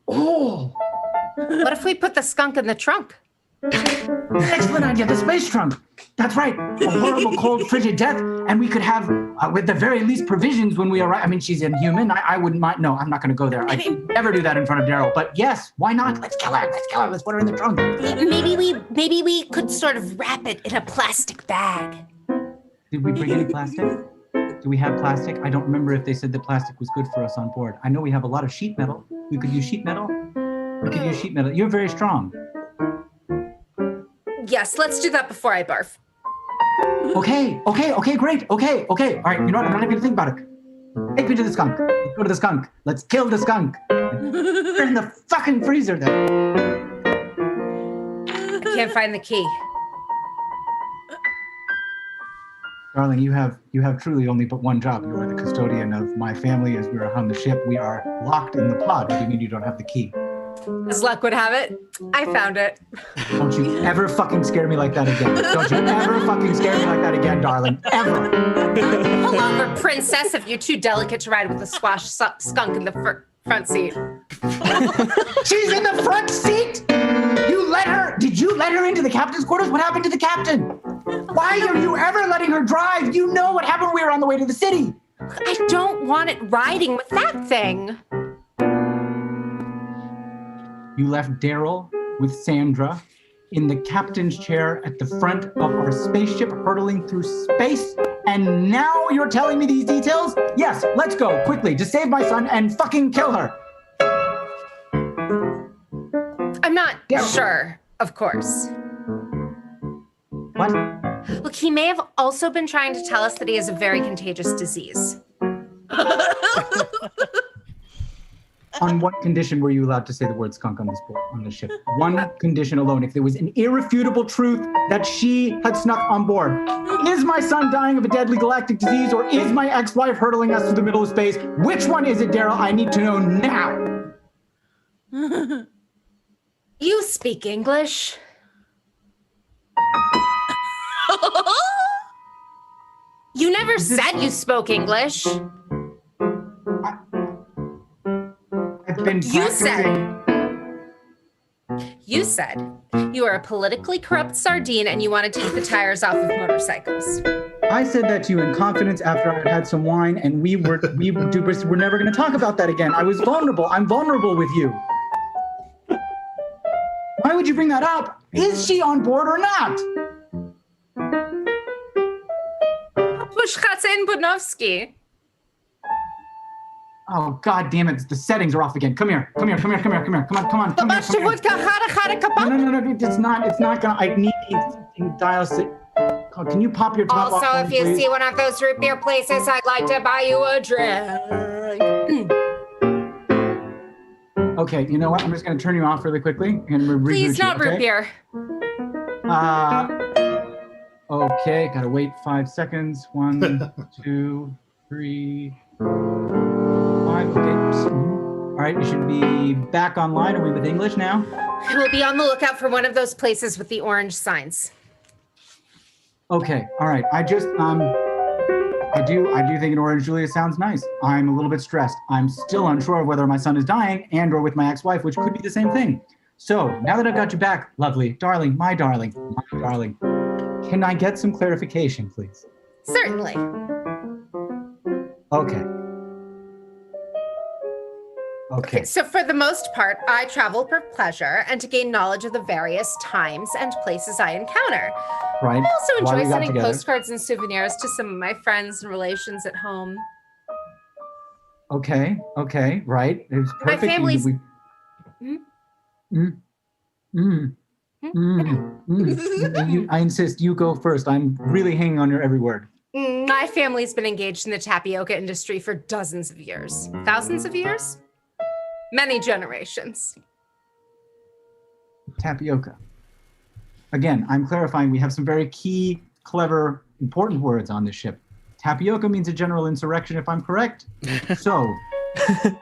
Oh, What if we put the skunk in the trunk? excellent idea. The space trunk. That's right. A horrible, cold, frigid death. And we could have, with the very least, provisions when we arrive. I mean, she's inhuman. I wouldn't mind. No, I'm not going to go there. I would never do that in front of Daryl. But yes, why not? Let's kill her. Let's put her in the trunk. Maybe we could sort of wrap it in a plastic bag. Did we bring any plastic? Do we have plastic? I don't remember if they said that plastic was good for us on board. I know we have a lot of sheet metal. We could use sheet metal. You're very strong. Yes, let's do that before I barf. Okay, great. Okay. All right, you know what? I'm not even gonna think about it. Take me to the skunk. Let's go to the skunk. Let's kill the skunk. We're in the fucking freezer then. I can't find the key. Darling, you have truly only but one job. You are the custodian of my family as we are on the ship. We are locked in the pod. What do you mean you don't have the key? As luck would have it, I found it. Don't you ever fucking scare me like that again. Don't you ever fucking scare me like that again, darling. Ever. Pull over, princess, if you're too delicate to ride with a squash skunk in the front seat. She's in the front seat? Did you let her into the captain's quarters? What happened to the captain? Why are you ever letting her drive? You know what happened when we were on the way to the city. I don't want it riding with that thing. You left Daryl with Sandra in the captain's chair at the front of our spaceship hurtling through space, and now you're telling me these details? Yes, let's go, quickly, to save my son and fucking kill her. I'm not sure, of course. What? Look, he may have also been trying to tell us that he has a very contagious disease. On what condition were you allowed to say the word skunk on the ship? One condition alone. If there was an irrefutable truth that she had snuck on board. Is my son dying of a deadly galactic disease, or is my ex-wife hurtling us through the middle of space? Which one is it, Daryl? I need to know now. You speak English. You never said you spoke English. I've been You practicing. You said you are a politically corrupt sardine and you wanted to eat the tires off of motorcycles. I said that to you in confidence after I had had some wine, and we're never going to talk about that again. I was vulnerable. I'm vulnerable with you. Why would you bring that up? Is she on board or not? Pushkatzen Budnovsky. Oh, God damn it. The settings are off again. Come here. Come on. Come here. No, it's not gonna. I need the dial. Oh, can you pop your top Also, off? if you please? see one of those root beer places, I'd like to buy you a drink. Okay, you know what? I'm just gonna turn you off really quickly and reboot Please, you, not root okay? beer. Okay, gotta wait 5 seconds. 1, 2, 3, 5. Okay. All right, you should be back online. Are we with English now? I will be on the lookout for one of those places with the orange signs. Okay, all right. I do think an Orange Julius sounds nice. I'm a little bit stressed. I'm still unsure of whether my son is dying and or with my ex-wife, which could be the same thing. So now that I've got you back, lovely, darling, my darling, can I get some clarification, please? Certainly. Okay. Okay. So for the most part, I travel for pleasure and to gain knowledge of the various times and places I encounter. Right. I also Why we enjoy got sending together. postcards and souvenirs to some of my friends and relations at home. Okay. Right. It was My perfect. family's- I insist you go first. I'm really hanging on your every word. My family's been engaged in the tapioca industry for dozens of years. Thousands of years? Many generations. Tapioca. Again, I'm clarifying we have some very key, clever, important words on this ship. Tapioca means a general insurrection, if I'm correct. So, if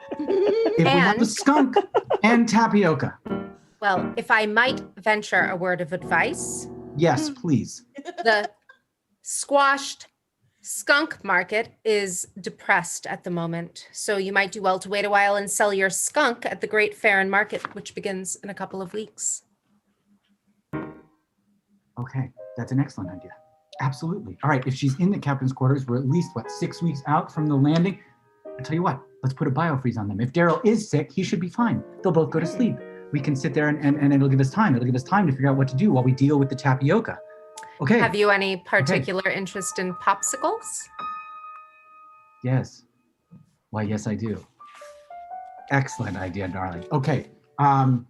we have the And- skunk and tapioca, Well, if I might venture a word of advice, yes, please. the squashed skunk market is depressed at the moment. So you might do well to wait a while and sell your skunk at the Great Fair and Market, which begins in a couple of weeks. Okay, that's an excellent idea. Absolutely. All right, if she's in the captain's quarters, we're at least, 6 weeks out from the landing. I'll tell you what, let's put a biofreeze on them. If Daryl is sick, he should be fine. They'll both go to sleep. We can sit there and it'll give us time. It'll give us time to figure out what to do while we deal with the tapioca. Okay. Have you any particular interest in popsicles? Yes. Why, yes, I do. Excellent idea, darling. Okay. I'm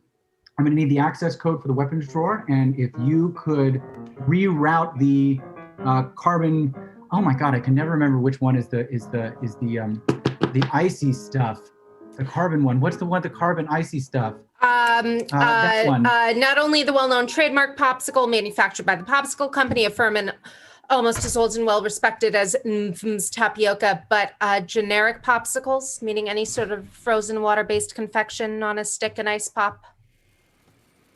going to need the access code for the weapons drawer, and if you could reroute the carbon. Oh my God, I can never remember which one is the icy stuff. The carbon one. What's the one? The carbon icy stuff. That one. Not only the well-known trademark popsicle manufactured by the popsicle company, a firm and almost as old and well-respected as Nfm's tapioca, but generic popsicles, meaning any sort of frozen water-based confection on a stick, an ice pop,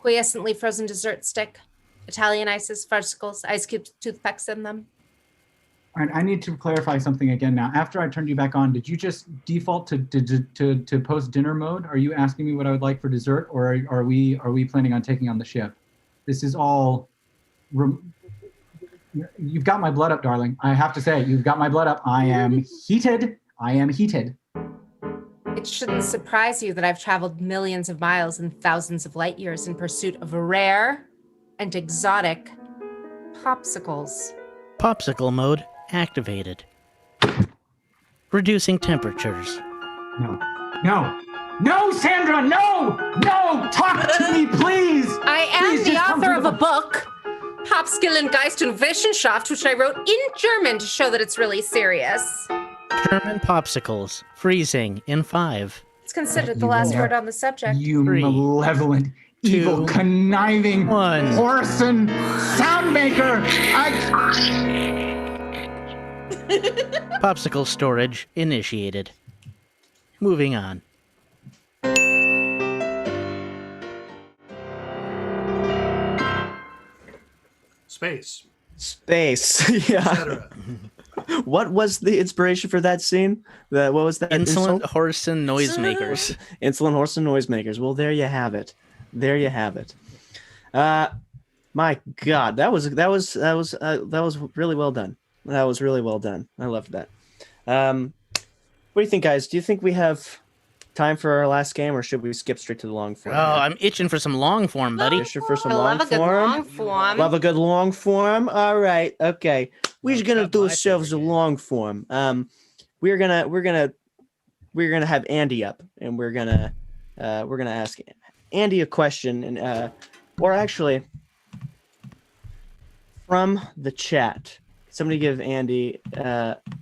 quiescently frozen dessert stick, Italian ices, farcicles, ice cubes, toothpicks in them. All right, I need to clarify something again now. After I turned you back on, did you just default to post-dinner mode? Are you asking me what I would like for dessert, or are we planning on taking on the ship? This is all. You've got my blood up, darling. I have to say, you've got my blood up. I am heated. It shouldn't surprise you that I've traveled millions of miles and thousands of light years in pursuit of rare and exotic popsicles. Popsicle mode activated. Reducing temperatures. No, Sandra, no! Talk to me, please! I am Please, the just come author to of the- a book, Popskill and Geist und Wissenschaft, which I wrote in German to show that it's really serious. German popsicles. Freezing in 5. It's considered the last word on the subject. You 3, malevolent, evil, 2, conniving, 1. whoreson, soundmaker! Popsicle storage initiated. Moving on. space, Space. Yeah. etc. What was the inspiration for that scene? What was that? Insolent insult? horse and noisemakers. Insolent horse and noisemakers. Well, there you have it. There you have it. My God, that was really well done. That was really well done. I loved that. What do you think, guys? Do you think we have time for our last game, or should we skip straight to the long form? Oh, I'm itching for some long form, buddy. Itching for some I long love a good form. long form. Love a good long form. All right. Okay. We're just gonna that's do my ourselves a favorite game. long form. We're gonna have Andy up, and we're gonna ask Andy a question, and or actually from the chat. Somebody give Andy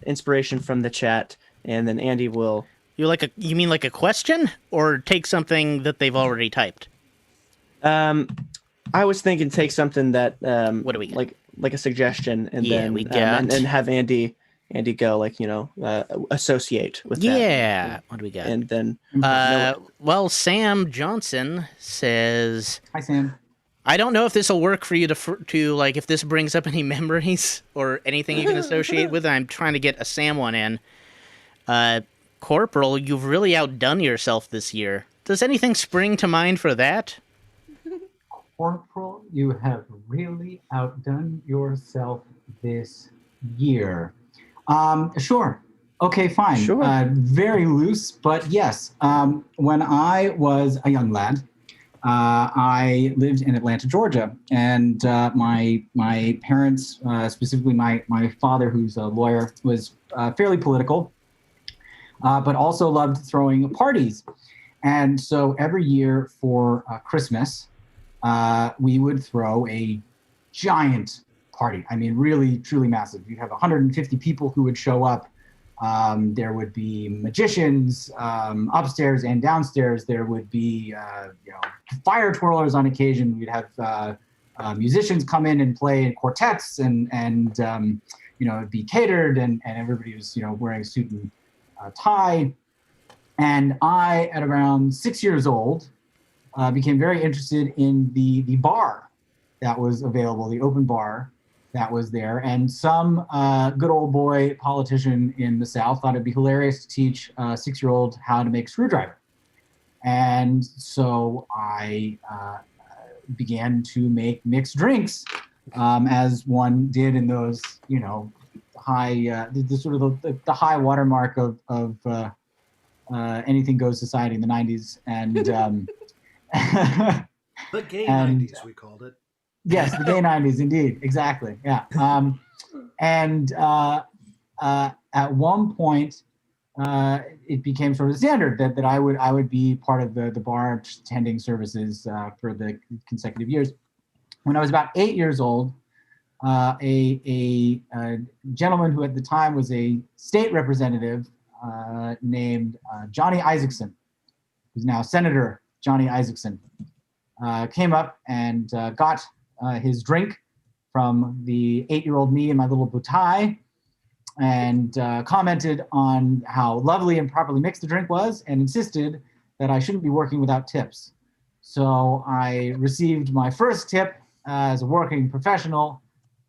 inspiration from the chat, and then Andy will. You mean like a question, or take something that they've already typed? I was thinking take something that What do we get? like a suggestion, and Yeah, then we got- and have Andy go, like, associate with that. Yeah. What do we got? And then Well, Sam Johnson says, Hi, Sam. I don't know if this will work for you to like if this brings up any memories or anything you can associate with it. I'm trying to get a Sam one in. Corporal, you've really outdone yourself this year. Does anything spring to mind for that? Corporal, you have really outdone yourself this year. Sure. Okay, fine. Sure. Very loose, but yes. When I was a young lad, I lived in Atlanta, Georgia, and my parents, specifically my father, who's a lawyer, was fairly political, but also loved throwing parties. And so every year for Christmas, we would throw a giant party. I mean, really, truly massive. You'd have 150 people who would show up. There would be magicians upstairs and downstairs. There would be fire twirlers on occasion. We'd have musicians come in and play in quartets, and it'd be catered, and everybody was wearing a suit and tie. And I, at around 6 years old, became very interested in the bar that was available, the open bar that was there. And some good old boy politician in the South thought it'd be hilarious to teach a 6-year-old how to make screwdriver. And so I began to make mixed drinks, as one did in those, high, the sort of the high watermark of anything goes society in the 90s. And The gay And- 90s, we called it. yes, the gay 90s, indeed. Exactly. Yeah. At one point, it became sort of standard that I would be part of the bar tending services for the consecutive years. When I was about 8 years old, a gentleman who at the time was a state representative named Johnny Isaacson, who's now Senator Johnny Isaacson, came up and got his drink from the 8-year-old me in my little bouteille, and commented on how lovely and properly mixed the drink was, and insisted that I shouldn't be working without tips. So I received my first tip as a working professional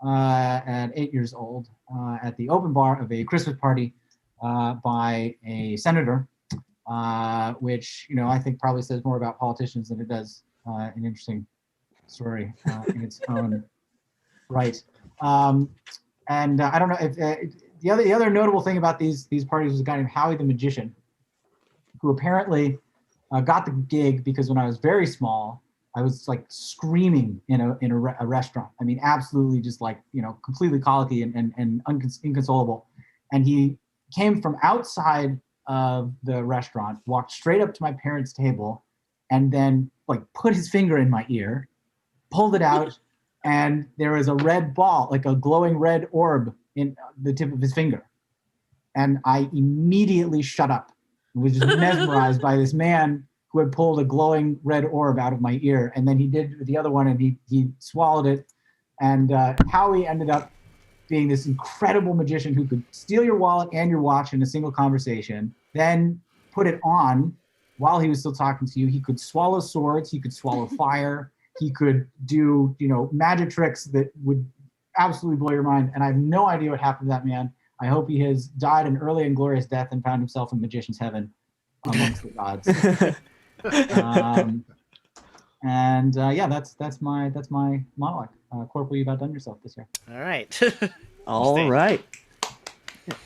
at 8 years old at the open bar of a Christmas party by a senator, which I think probably says more about politicians than it does an interesting story in its own right. And I don't know if the other notable thing about these parties was a guy named Howie the Magician, who apparently got the gig because when I was very small, I was like screaming in a restaurant. I mean, absolutely just like completely colicky and inconsolable. And he came from outside of the restaurant, walked straight up to my parents' table, and then like put his finger in my ear, pulled it out, and there was a red ball, like a glowing red orb in the tip of his finger. And I immediately shut up and was just mesmerized by this man who had pulled a glowing red orb out of my ear. And then he did the other one, and he swallowed it. And Howie ended up being this incredible magician who could steal your wallet and your watch in a single conversation, then put it on while he was still talking to you. He could swallow swords, he could swallow fire, he could do magic tricks that would absolutely blow your mind. And I have no idea what happened to that man. I hope he has died an early and glorious death and found himself in magician's heaven amongst the gods. Yeah, that's my monologue. Corporal, you about done yourself this year. All right. All right.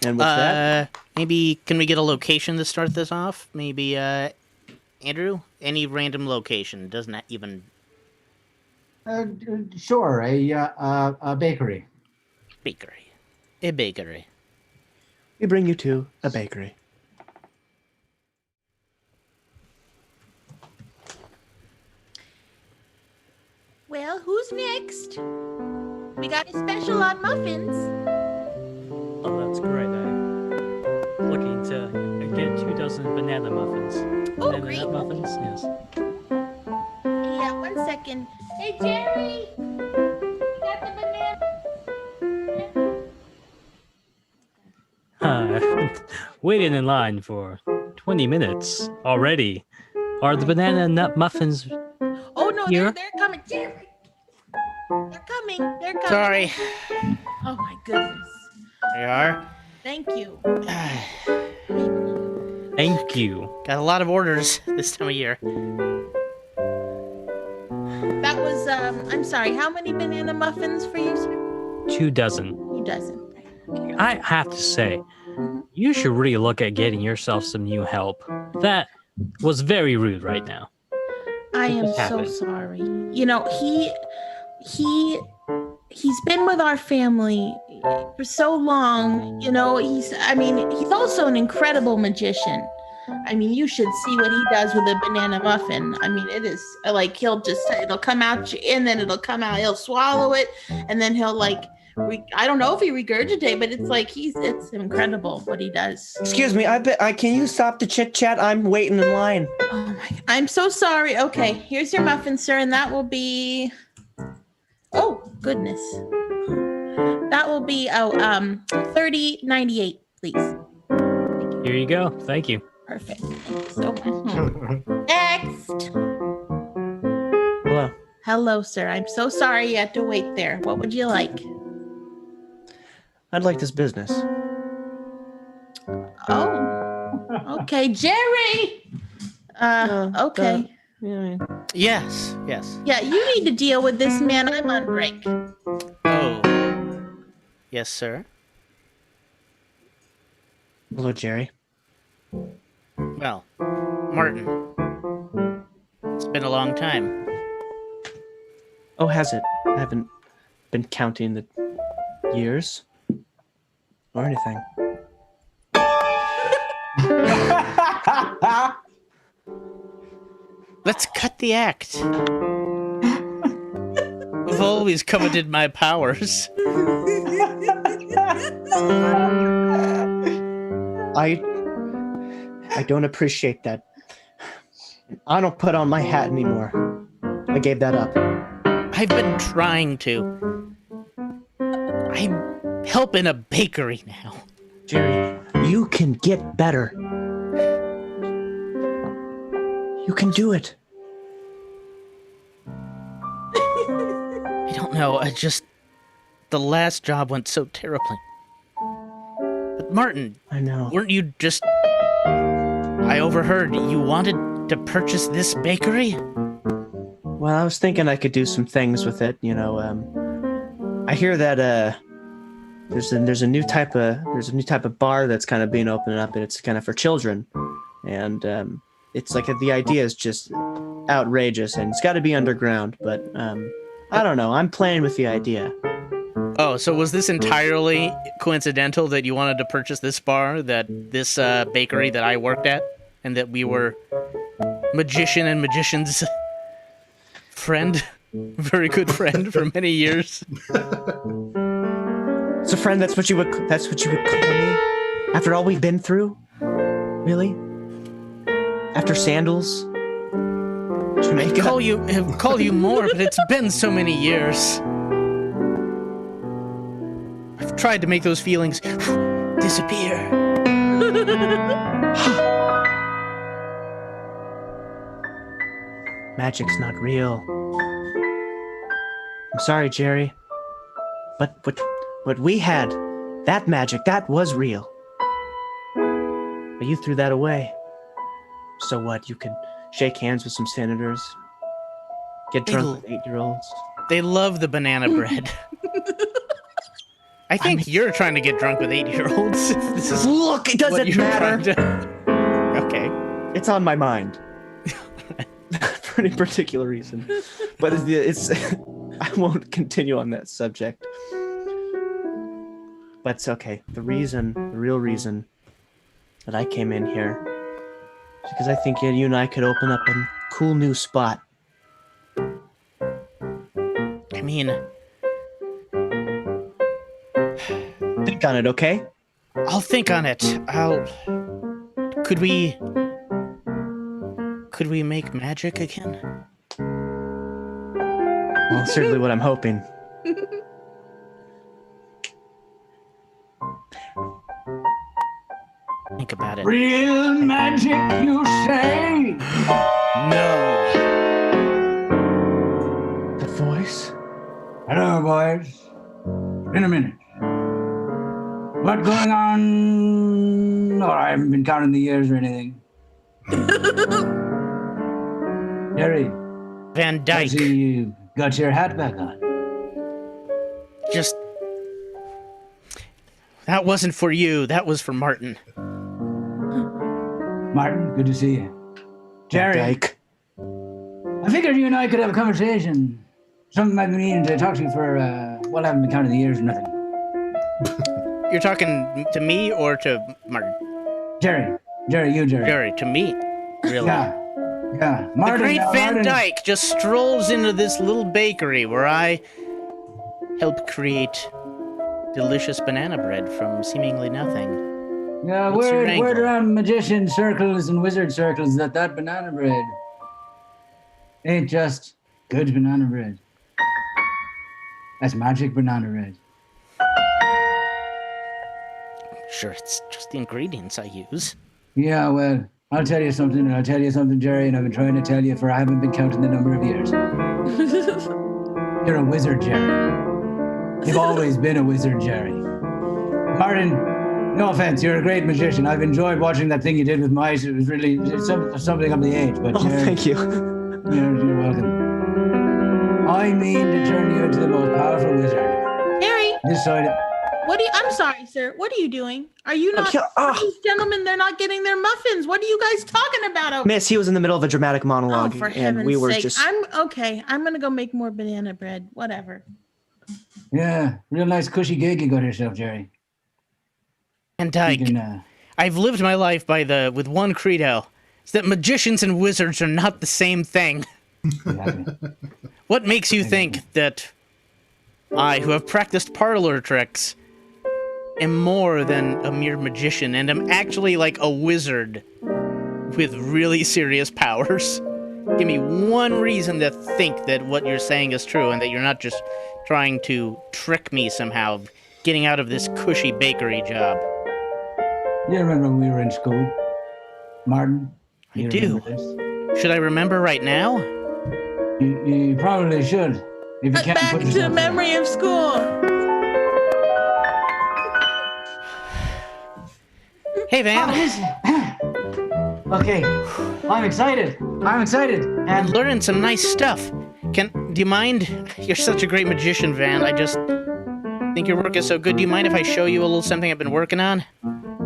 And with that, Maybe can we get a location to start this off? Maybe Andrew, any random location doesn't even Sure, a bakery. a bakery. we bring you to a bakery. Well, who's next? We got a special on muffins. Oh, that's great. I'm looking to get 2 dozen banana muffins. Oh, banana great. nut muffins, yes. Yeah, 1 second. Hey, Jerry! You got the banana? Waiting in line for 20 minutes already. Are the banana nut muffins Oh, no, here? they're coming. Jerry! They're coming. They're coming. Sorry. Oh, my goodness. There you are. Thank you. Thank you. Got a lot of orders this time of year. That was, I'm sorry, how many banana muffins for you, sir? 2 dozen. 2 dozen. I have to say, you should really look at getting yourself some new help. That was very rude right now. I am What so happened? sorry. You know, he's been with our family for so long. You know, he's also an incredible magician. I mean, you should see what he does with a banana muffin. I mean, it is like it'll come out and then it'll come out. He'll swallow it and then he'll I don't know if he regurgitate, but it's like it's incredible what he does. Excuse me, can you stop the chit chat? I'm waiting in line. Oh my! I'm so sorry. Okay, here's your muffin, sir, and that will be. Oh goodness, that will be $30.98, please. Here you go. Thank you. Perfect. Thank you so much. Next. Hello. Hello, sir. I'm so sorry you had to wait there. What would you like? I'd like this business. Oh, okay, Jerry. Okay. Yes. Yeah, you need to deal with this man. I'm on break. Oh. Yes, sir. Hello, Jerry. Well, Martin. It's been a long time. Oh, has it? I haven't been counting the years or anything. Let's cut the act. I've always coveted my powers. I don't appreciate that. I don't put on my hat anymore. I gave that up. I've been trying to. I'm helping a bakery now. Jerry, you can get better. You can do it. I don't know, the last job went so terribly. But Martin, I know. weren't you just... I overheard you wanted to purchase this bakery? Well, I was thinking I could do some things with it. I hear that there's a new type of bar that's kind of being opened up, and it's kind of for children, and it's like the idea is just outrageous, and it's got to be underground. But I don't know. I'm playing with the idea. Oh, so was this entirely coincidental that you wanted to purchase this bar, this bakery that I worked at, and that we were magician's friend, very good friend for many years? It's a friend. That's what you would call me. After all we've been through, really. After sandals, Jamaica. Call you more, but it's been so many years. I've tried to make those feelings disappear. Magic's not real. I'm sorry, Jerry. But what we had, that magic, that was real. But you threw that away. So what? You could shake hands with some senators, get drunk with 8-year-olds. They love the banana bread. I think you're trying to get drunk with 8-year-olds. This is Look, it doesn't matter. Okay. It's on my mind. For any particular reason. But it's I won't continue on that subject. But it's okay. The real reason that I came in here is because I think you and I could open up a cool new spot. I mean, Think on it, okay? I'll think on it. Could we make magic again? Well, certainly what I'm hoping. Think about it. Real magic, you say? No. The voice? Hello, boys. Been a minute. What going on? Oh, I haven't been counting the years or anything. Carrie, Van I Dyke. see you got your hat back on. Just. That wasn't for you. That was for Martin. Martin, good to see you. Jerry, Dyke. I figured you and I could have a conversation. Something I've been needing to talk to you for, well, I haven't been counting the years or nothing. You're talking to me or to Martin? Jerry, you, Jerry. Jerry, to me. Really? Yeah. Martin, The great Van Martin. Dyke just strolls into this little bakery where I help create delicious banana bread from seemingly nothing. Yeah, What's your word angle? around magician circles and wizard circles that banana bread ain't just good banana bread. That's magic banana bread. Sure, it's just the ingredients I use. Yeah, well, I'll tell you something, Jerry, and I've been trying to tell you for I haven't been counting the number of years. You're a wizard, Jerry. You've always been a wizard, Jerry. Martin, no offense, you're a great magician. I've enjoyed watching that thing you did with mice. It was really something of the age. But Oh, Jerry, thank you. You're welcome. I mean to turn you into the most powerful wizard. Harry, This side. I'm sorry, sir. What are you doing? Are you not? Ah. These gentlemen, they're not getting their muffins. What are you guys talking about over Miss, he was in the middle of a dramatic Oh, monologue, for and heaven's we were sake. just. I'm okay. I'm going to go make more banana bread. Whatever. Yeah, real nice cushy gig you got yourself, Jerry. Van You Dyke, can, I've lived my life with one credo. It's that magicians and wizards are not the same thing. exactly. What makes you think that I, who have practiced parlor tricks, am more than a mere magician and am actually like a wizard with really serious powers? Give me one reason to think that what you're saying is true and that you're not just trying to trick me somehow, getting out of this cushy bakery job. You remember when we were in school? Martin? I you do. remember this? Should I remember right now? You probably should. If you can't Back put to yourself memory of school. Hey, Van. Okay, I'm excited. I'm And learning some nice stuff. Do you mind? You're such a great magician, Van. I just think your work is so good. Do you mind if I show you a little something I've been working on?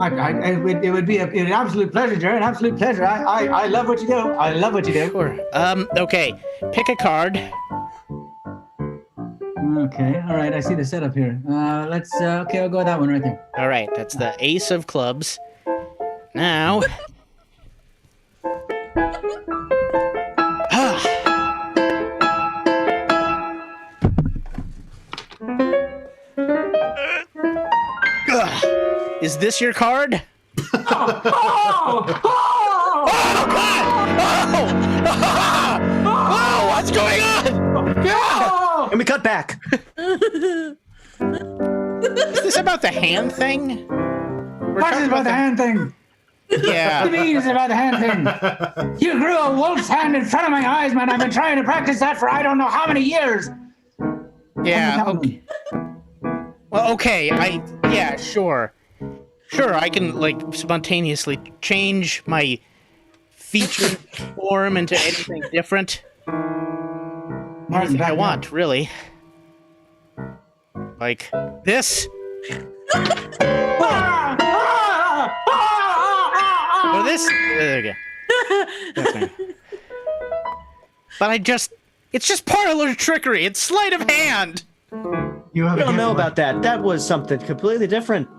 it would be an absolute pleasure, Jerry. An absolute pleasure. I love what you do. Sure. Okay. Pick a card. Okay, all right. I see the setup here. Okay, I'll go with that one right there. All right, that's the ace of clubs. Now. Is this your card? Oh! Oh, God! Oh, what's going on? And we cut back. Is this about the hand thing? What is about the hand thing? What do Yeah. you mean it's about the hand thing? You grew a wolf's hand in front of my eyes, man. I've been trying to practice that for I don't know how many years. Yeah. Tell Okay. me. Well, okay, yeah, sure. Sure, I can, like, spontaneously change my feature form into anything different. Anything I want, really. Like, this. Or this. There we go. Okay. But it's just parlor trickery. It's sleight of hand. You have I a don't know gift. about that. That was something completely different.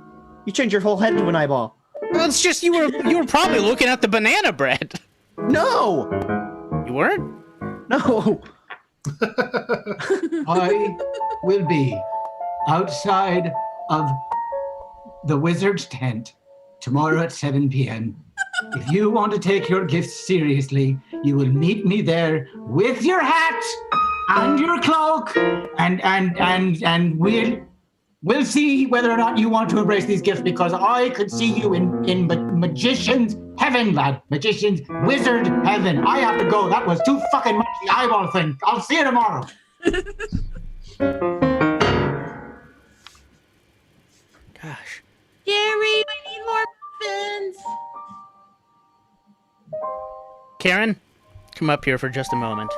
You changed your whole head into an eyeball. Well, it's just you were probably looking at the banana bread. No! You weren't? No! I will be outside of the wizard's tent tomorrow at 7 p.m. If you want to take your gifts seriously, you will meet me there with your hat and your cloak, and we'll see whether or not you want to embrace these gifts, because I could see you in magician's heaven, lad. Magician's wizard heaven. I have to go. That was too fucking much the eyeball thing. I'll see you tomorrow. Gosh. Carrie, we need more muffins. Karen, come up here for just a moment.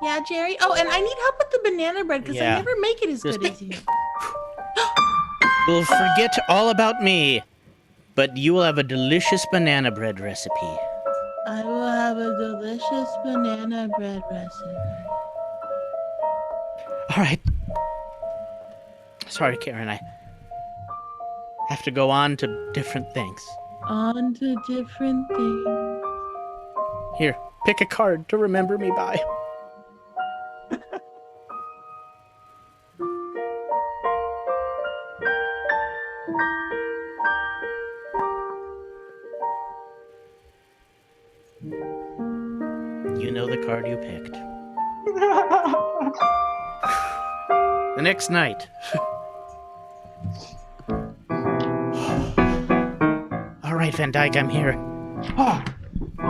Yeah, Jerry. Oh, and I need help with the banana bread because Yeah. I never make it as Just- good as you. We'll forget all about me, but you will have a delicious banana bread recipe. I will have a delicious banana bread recipe. All right. Sorry, Karen, I have to go on to different things. On to different things. Here, pick a card to remember me by. You know the card you picked. The next night. All right, Van Dyke, I'm here. Oh,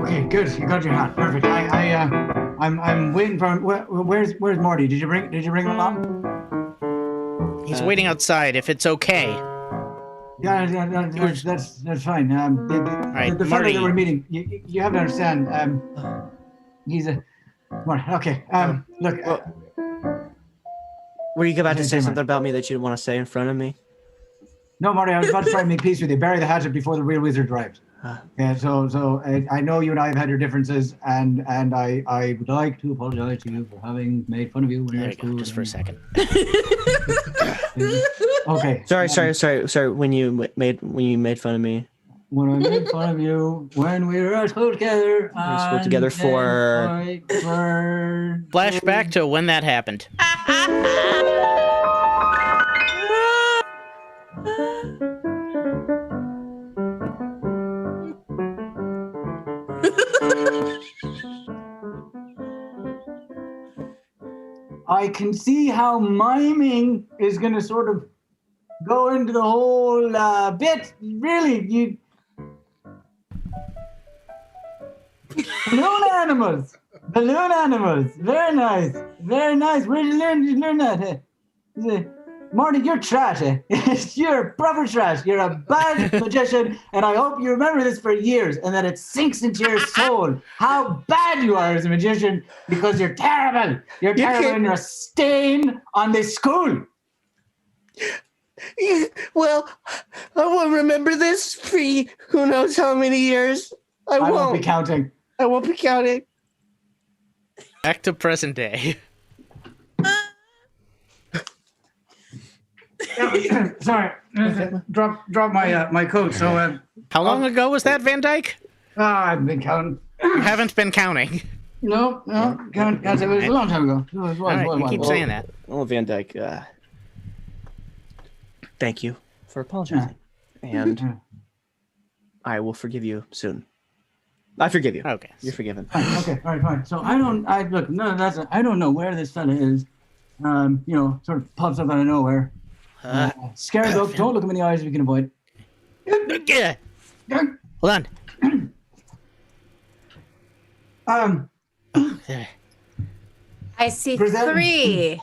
okay, good. You got your hat. Perfect. I'm waiting for. Where's Morty? Did you bring him along? He's waiting outside, if it's okay. Yeah, that's fine. right, The fellow Marty. that we're meeting, you have to understand. He's a. Marty. Okay. Look. Were you about to Okay, say never something mind. about me that you didn't want to say in front of me? No, Marty. I was about to try and make peace with you. Bury the hatchet before the real wizard arrives. Yeah. So I know you and I have had your differences, and I would like to apologize to you for having made fun of you when you There were you at go, school. just for a second. Okay. Sorry. When you made fun of me. When I made fun of you when we were at school together. were at school together for. Flashback to when that happened. I can see how miming is going to sort of go into the whole bit. Really, you. Balloon animals. Very nice. Very nice. Where did you learn that? Eh? Marty, you're trash. Eh? You're proper trash. You're a bad magician, and I hope you remember this for years and that it sinks into your soul how bad you are as a magician, because you're terrible. You're terrible, and you're a stain on this school. Well, I won't remember this for who knows how many years. I won't be counting. I won't be counting. Back to present day. Sorry, drop my coat. So How long ago was that, Van Dyke? I've been counting. You haven't been counting. No, can't say it was a long time ago. It was, All right, you keep saying that. Well, Van Dyke, thank you for apologizing, and I will forgive you soon. I forgive you. Okay. You're forgiven. Okay, all right, fine. So I don't know where this fella is. Sort of pops up out of nowhere. Scary look. Don't look him in the eyes if you can avoid. Yeah. Hold on. There. I see Present. 3.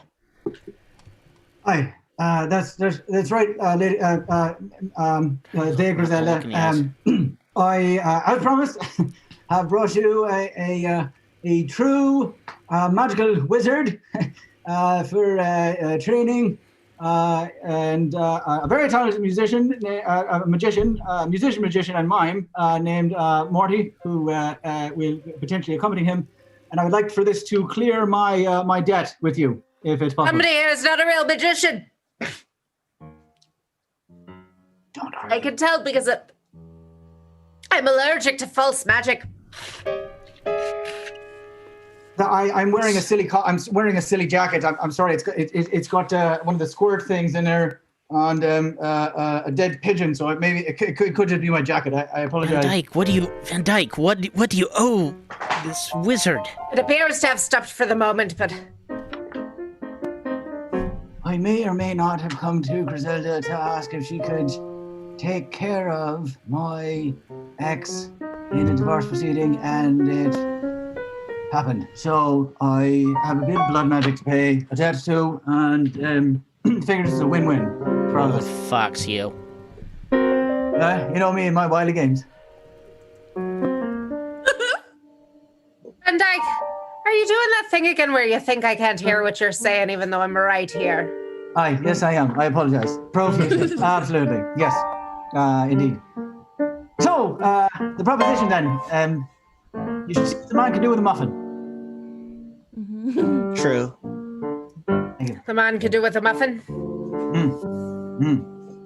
Hi. That's right, lady, Dea Griselda. I, as promised, have brought you a true magical wizard for training, and a very talented musician, magician, and mime named Morty, who will potentially accompany him. And I would like for this to clear my debt with you, if it's possible. Somebody here is not a real magician. I can tell because I'm allergic to false magic. I'm wearing a silly. I'm wearing a silly jacket. I'm sorry. It's got one of the squirt things in there and a dead pigeon. So it could just be my jacket. I apologize. Van Dyke, what do you owe this wizard? It appears to have stopped for the moment, but I may or may not have come to Griselda to ask if she could take care of my ex in a divorce proceeding, and it happened. So I have a bit of blood magic to pay a debt to, and figures it's a win-win for all of us. Fox you. You know me and my wily games. Van Dyke, are you doing that thing again where you think I can't hear what you're saying even though I'm right here? Aye, yes I am. I apologize. Profusely. Absolutely. Yes. Indeed. So, the proposition then. You should see what the man can do with a muffin. True. The man could do with a muffin.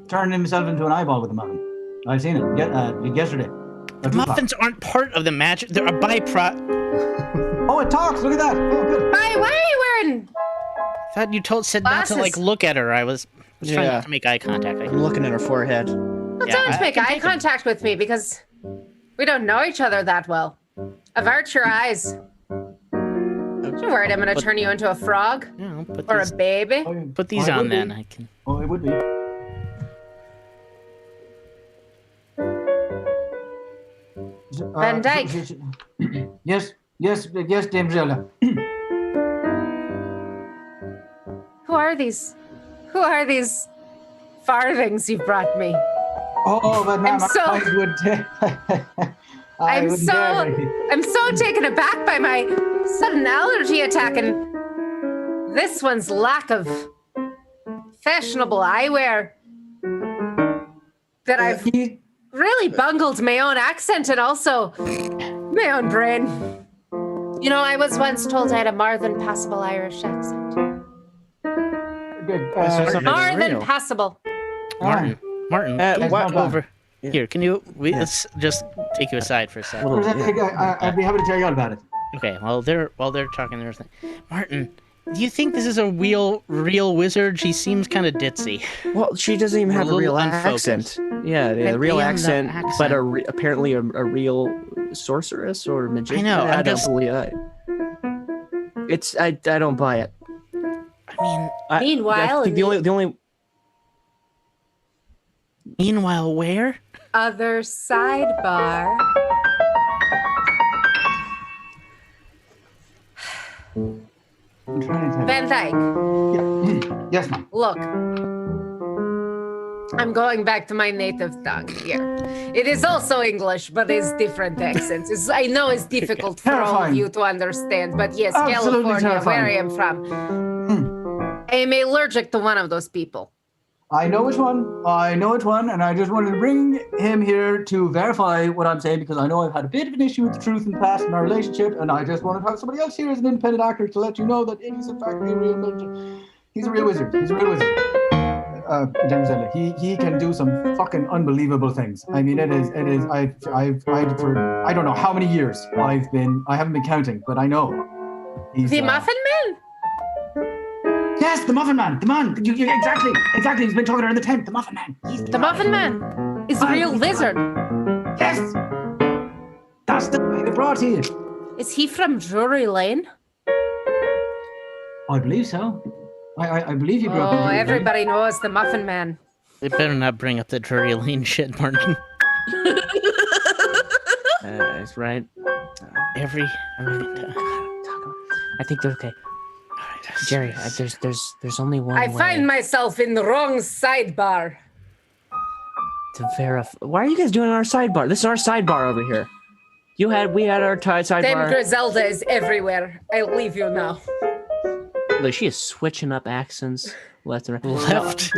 Turning himself into an eyeball with a muffin. I've seen it yesterday. Muffins aren't part of the magic. They're a byproduct. Oh, it talks. Look at that. Oh, good. Why are you wearing? I thought you said not to Glasses. look at her. I was trying Yeah. not to make eye contact. I'm looking at her forehead. Well, Yeah, don't I make can eye take 'em. contact with me because we don't know each other that well. Avert your eyes. You're worried I'm going to turn you into a frog Yeah, I'll put or a these, baby? Oh, yeah. put these Oh, it on would be. then. I can. Oh, it would be. Van Dyke. Yes, Dame Griselda. Who are these? Who are these farthings you've brought me? Oh, but ma'am, I'm so- I would. I'm so taken aback by my sudden allergy attack and this one's lack of fashionable eyewear that I've really bungled my own accent and also my own brain. You know, I was once told I had a more than passable Irish accent. More than passable. Martin, yes, what no, over here? Can you? Let's just take you aside for a second. I'd be happy to tell you all about it. Okay. While they're talking, there's Martin. Do you think this is a real wizard? She seems kind of ditzy. Well, she doesn't even have a real accent. Yeah, a real accent, but apparently a real sorceress or magician. I know, I I'm don't just- believe it. I don't buy it. I mean, Meanwhile, I think the only meanwhile, where? other sidebar. I'm trying to tell Van Dyke, you. Yes, ma'am. look. I'm going back to my native tongue here. It is also English, but it's different accents. I know it's difficult for all of Terrifying. you to understand, but yes, Absolutely California, terrifying. where I am from. I am allergic to one of those people. I know which one, and I just wanted to bring him here to verify what I'm saying because I know I've had a bit of an issue with the truth in the past in our relationship, and I just wanted to have somebody else here as an independent actor to let you know that it is in fact a real wizard. He's a real wizard. He can do some fucking unbelievable things. I mean, I've for I don't know how many years I haven't been counting, but I know. He's, The Muffin Man? Yes, the Muffin Man. The man. Exactly. He's been talking around the tent. The Muffin Man. He's The Muffin Man is a real lizard. Yes. That's the guy that brought here. Is he from Drury Lane? I believe so. I believe you grew up in Oh, Drury Lane. everybody knows the Muffin Man. They better not bring up the Drury Lane shit, Martin. That's right. Every I think they're okay. Jerry, there's only one I way find myself in the wrong sidebar. to verify. Why are you guys doing our sidebar? This is our sidebar over here. We had our Them sidebar. Griselda is everywhere. I'll leave you now. Look, she is switching up accents left and right. Left.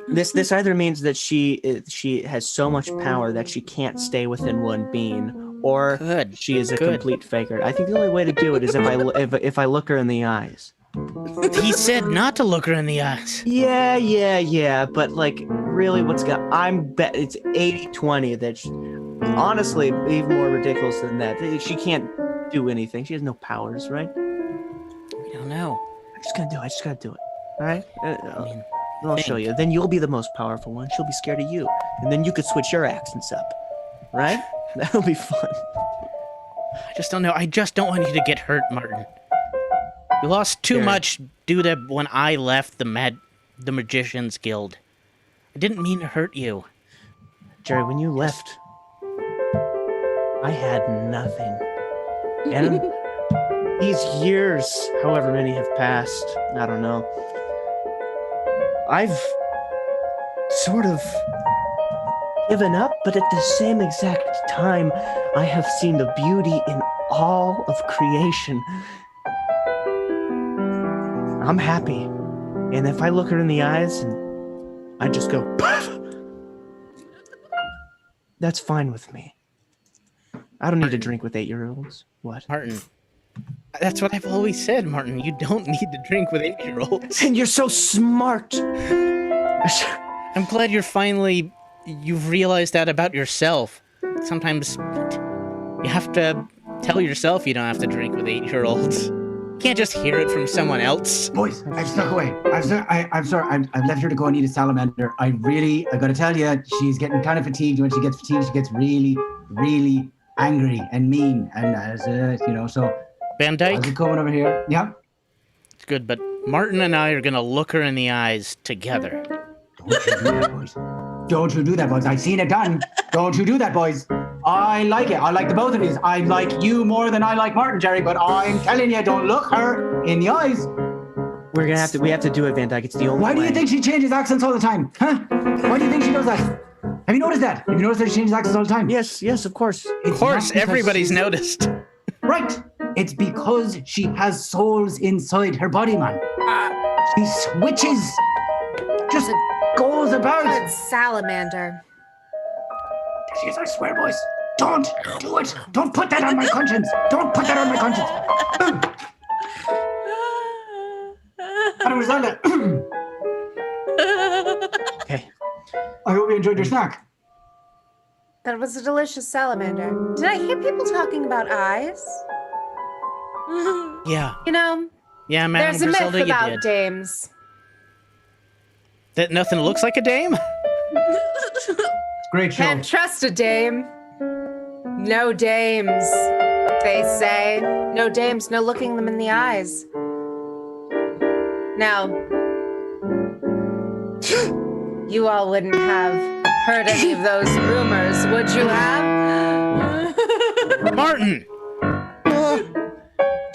This either means that she has so much power that she can't stay within one being, or Good. she is a Good. complete faker. I think the only way to do it is if I look her in the eyes. He said not to look her in the eyes. Yeah. But like, really, it's 80-20 that honestly, even more ridiculous than that. She can't do anything. She has no powers, right? We don't know. I just gotta do it. All right? I mean, I'll show you. Then you'll be the most powerful one. She'll be scared of you. And then you could switch your accents up. Right? That'll be fun. I just don't know. I just don't want you to get hurt, Martin. You lost too Jerry. much due to when I left the Magician's Guild. I didn't mean to hurt you. Jerry, when you left, I had nothing. And these years, however many have passed, I don't know. I've sort of given up, but at the same exact time, I have seen the beauty in all of creation. I'm happy. And if I look her in the eyes and I just go, that's fine with me. I don't need to drink with 8-year-olds. What? Martin. That's what I've always said, Martin. You don't need to drink with 8-year-olds. And you're so smart. I'm glad you've realized that about yourself. Sometimes you have to tell yourself you don't have to drink with 8-year-olds. You can't just hear it from someone else. Boys, I've snuck away. I'm sorry. I've left her to go and eat a salamander. I gotta tell you, she's getting kind of fatigued. When she gets fatigued, she gets really, really angry and mean. And so Van how's Dyke, it coming over here? Yeah. it's good, but Martin and I are gonna look her in the eyes together. Don't you do that, boys. Don't you do that, boys. I've seen it done. Don't you do that, boys. I like it. I like the both of you. I like you more than I like Martin, Jerry, but I'm telling you, don't look her in the eyes. We have to do it, Van Dyke. It's the only Why do way. you think she changes accents all the time? Huh? Why do you think she does that? Have you noticed that? Have you noticed that she changes accents all the time? Yes, of course. Of course, everybody's noticed. Right. It's because she has souls inside her body, man. She switches. Just goes about. Good salamander. There she is, I swear, boys. Don't do it. Don't put that on my conscience. Don't put that on my conscience. Madam Griselda. Okay. I hope you enjoyed your snack. That was a delicious salamander. Did I hear people talking about eyes? Yeah. You know, Yeah, Madam there's a myth Griselda, you about did. dames. That nothing looks like a dame? Great show. Can't trust a dame. No dames, they say. No dames, no looking them in the eyes. Now, you all wouldn't have heard any of those rumors, would you have? Martin!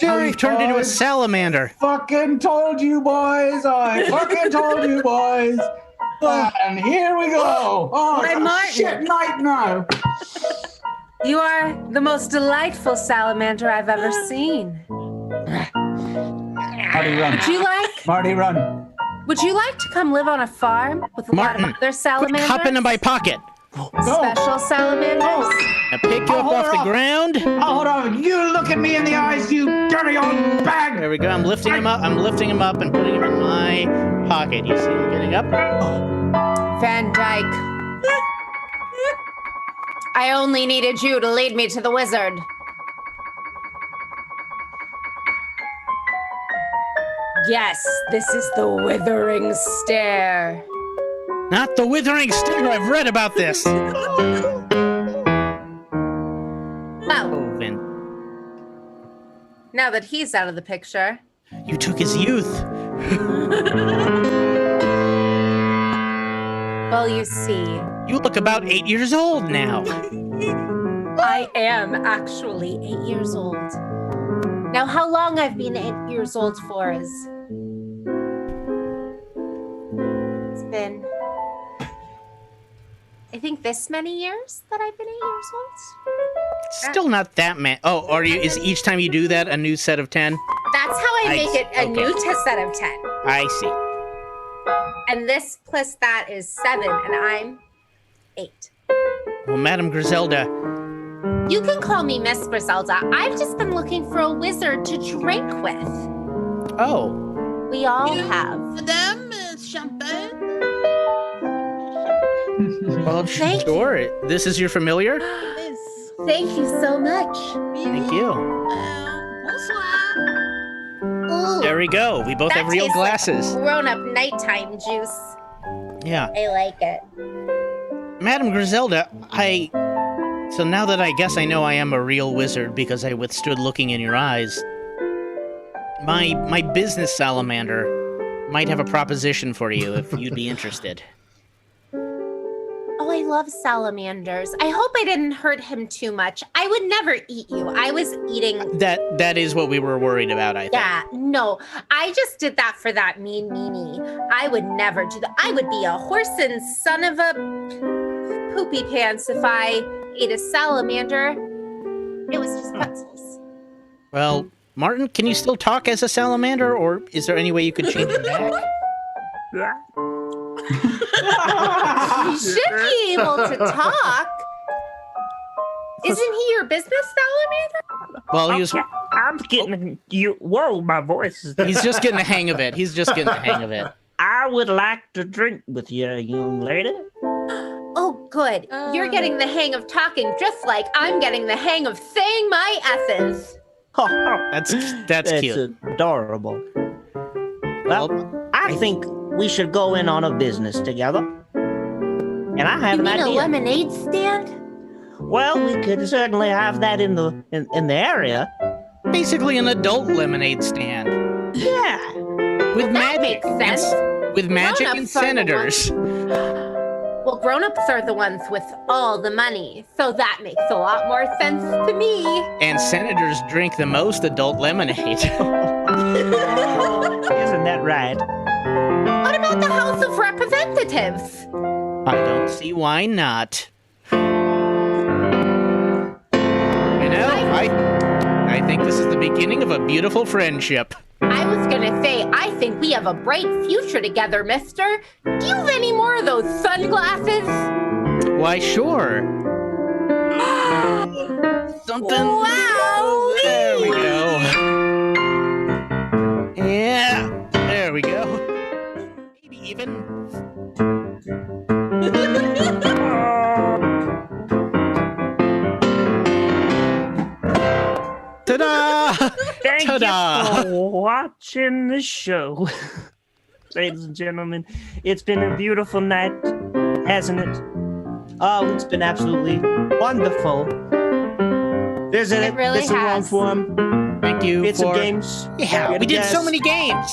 Jerry, You've turned into a boys. salamander. Fucking told you, boys. I fucking told you, boys. And here we go. Oh, Hey, it's a Martin. shit night now. You are the most delightful salamander I've ever seen. Marty, run. Would you like? Marty, run. Would you like to come live on a farm with a Martin, lot of other quick, salamanders? hop into my pocket. Special salamanders? Now pick you up hold off her the up. ground. Oh, hold on. You look at me in the eyes, you dirty old bag. There we go. I'm lifting him up. I'm lifting him up and putting him in my pocket. You see him getting up? Van Dyke. I only needed you to lead me to the wizard. Yes, this is the withering stare. Not the withering stare. I've read about this. Well, Oh, Vin. now that he's out of the picture, You took his youth. well, you see, You look about 8 years old now. I am actually 8 years old. Now, how long I've been 8 years old for is... It's been... I think this many years that I've been 8 years old. Still not that many. Oh, are you? Is each time you do that a new set of 10? That's how I make it a new set of 10. I see. And this plus that is 7, and I'm 8. Well, Madame Griselda, You can call me Miss Griselda. I've just been looking for a wizard to drink with. oh, We all You- have. Madame Champagne. well, Thank sure. This is your familiar? Yes. Thank you so much. Thank you. Bonsoir. Ooh, There we go. We both that have real tastes glasses. Like grown-up nighttime juice. Yeah. I like it. Madame Griselda, So now that I guess I know I am a real wizard because I withstood looking in your eyes, my business salamander might have a proposition for you if you'd be interested. Oh, I love salamanders. I hope I didn't hurt him too much. I would never eat you. I was eating. That is what we were worried about, I think. Yeah, no. I just did that for that mean meanie. I would never do that. I would be a horse and son of a poopy pants if I ate a salamander. It was just pretzels. Well, Martin, can you still talk as a salamander, or is there any way you could change it back? You should be able to talk. Isn't he your business salamander? Well, he was, I'm getting you. Whoa, my voice is. he's just getting the hang of it. He's just getting the hang of it. I would like to drink with you, young lady. Oh, good. You're getting the hang of talking just like I'm getting the hang of saying my S's. That's cute. Adorable. Well, I think we should go in on a business together. And I have You an mean a idea. lemonade stand? Well, we could certainly have that in the area. Basically, an adult lemonade stand Yeah. with That magic, makes sense. with magic and Grown-ups are the senators. Well, grown-ups are the ones with all the money, so that makes a lot more sense to me. And senators drink the most adult lemonade. Isn't that right? What about the House of Representatives? I don't see why not. I think this is the beginning of a beautiful friendship. I was gonna say, I think we have a bright future together, mister. Do you have any more of those sunglasses? Why, sure. Something. Wow! There we go. Yeah, there we go. Maybe even. Ta-da! Thank Ta-da! you for watching the show. Ladies and gentlemen, it's been a beautiful night, hasn't it? Oh, it's been absolutely wonderful. Visit It really This is long has. form. Thank you It's for. some games. Yeah, we did so many games.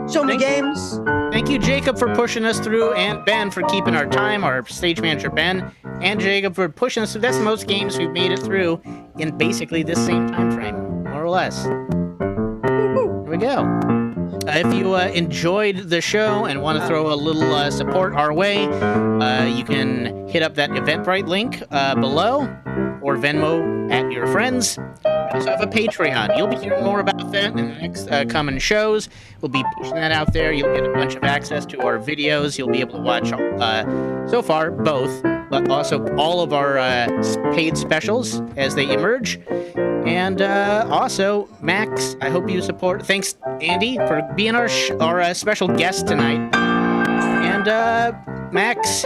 So many Thank- games. Thank you, Jacob, for pushing us through, and Ben for keeping our time, our stage manager, Ben, and Jacob for pushing us through. That's the most games we've made it through in basically this same time frame, more or less. There we go. If you enjoyed the show and want to throw a little support our way, you can hit up that Eventbrite link below, or Venmo at your friends. We also have a Patreon. You'll be hearing more about that in the next coming shows. We'll be pushing that out there. You'll get a bunch of access to our videos. You'll be able to watch, so far, both, but also all of our paid specials as they emerge. And also, Max, I hope you support. Thanks, Andy, for being our special guest tonight. And Max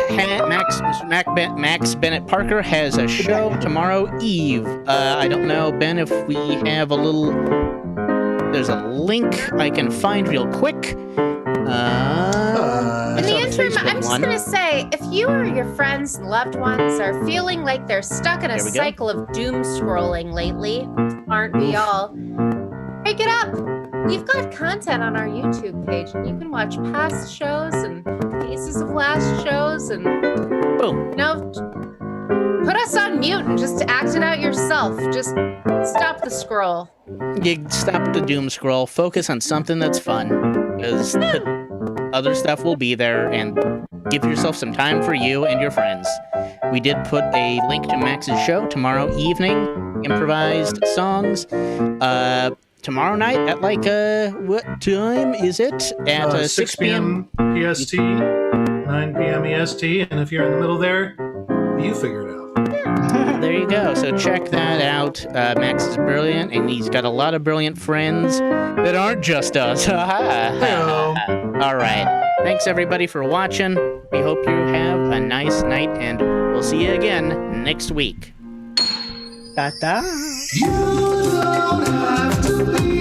Bennett-Parker has a show tomorrow Eve. I don't know, Ben, if we have a little. There's a link I can find real quick. In the interim, I'm just one. going to say, if you or your friends and loved ones are feeling like they're stuck in a There we go. cycle of doom scrolling lately, aren't we all? Pick it up. We've got content on our YouTube page, and you can watch past shows and pieces of last shows, and Boom. Put us on mute and just act it out yourself. Just stop the scroll. You stop the doom scroll. Focus on something that's fun, because other stuff will be there, and give yourself some time for you and your friends. We did put a link to Max's show tomorrow evening, improvised songs. Tomorrow night at what time is it? At 6 p.m. PST, 9 p.m. EST, and if you're in the middle there, you figure it out. There you go. So check that out. Max is brilliant, and he's got a lot of brilliant friends that aren't just us. Hello. All right. Thanks, everybody, for watching. We hope you have a nice night, and we'll see you again next week. Ta-ta. You don't have to leave.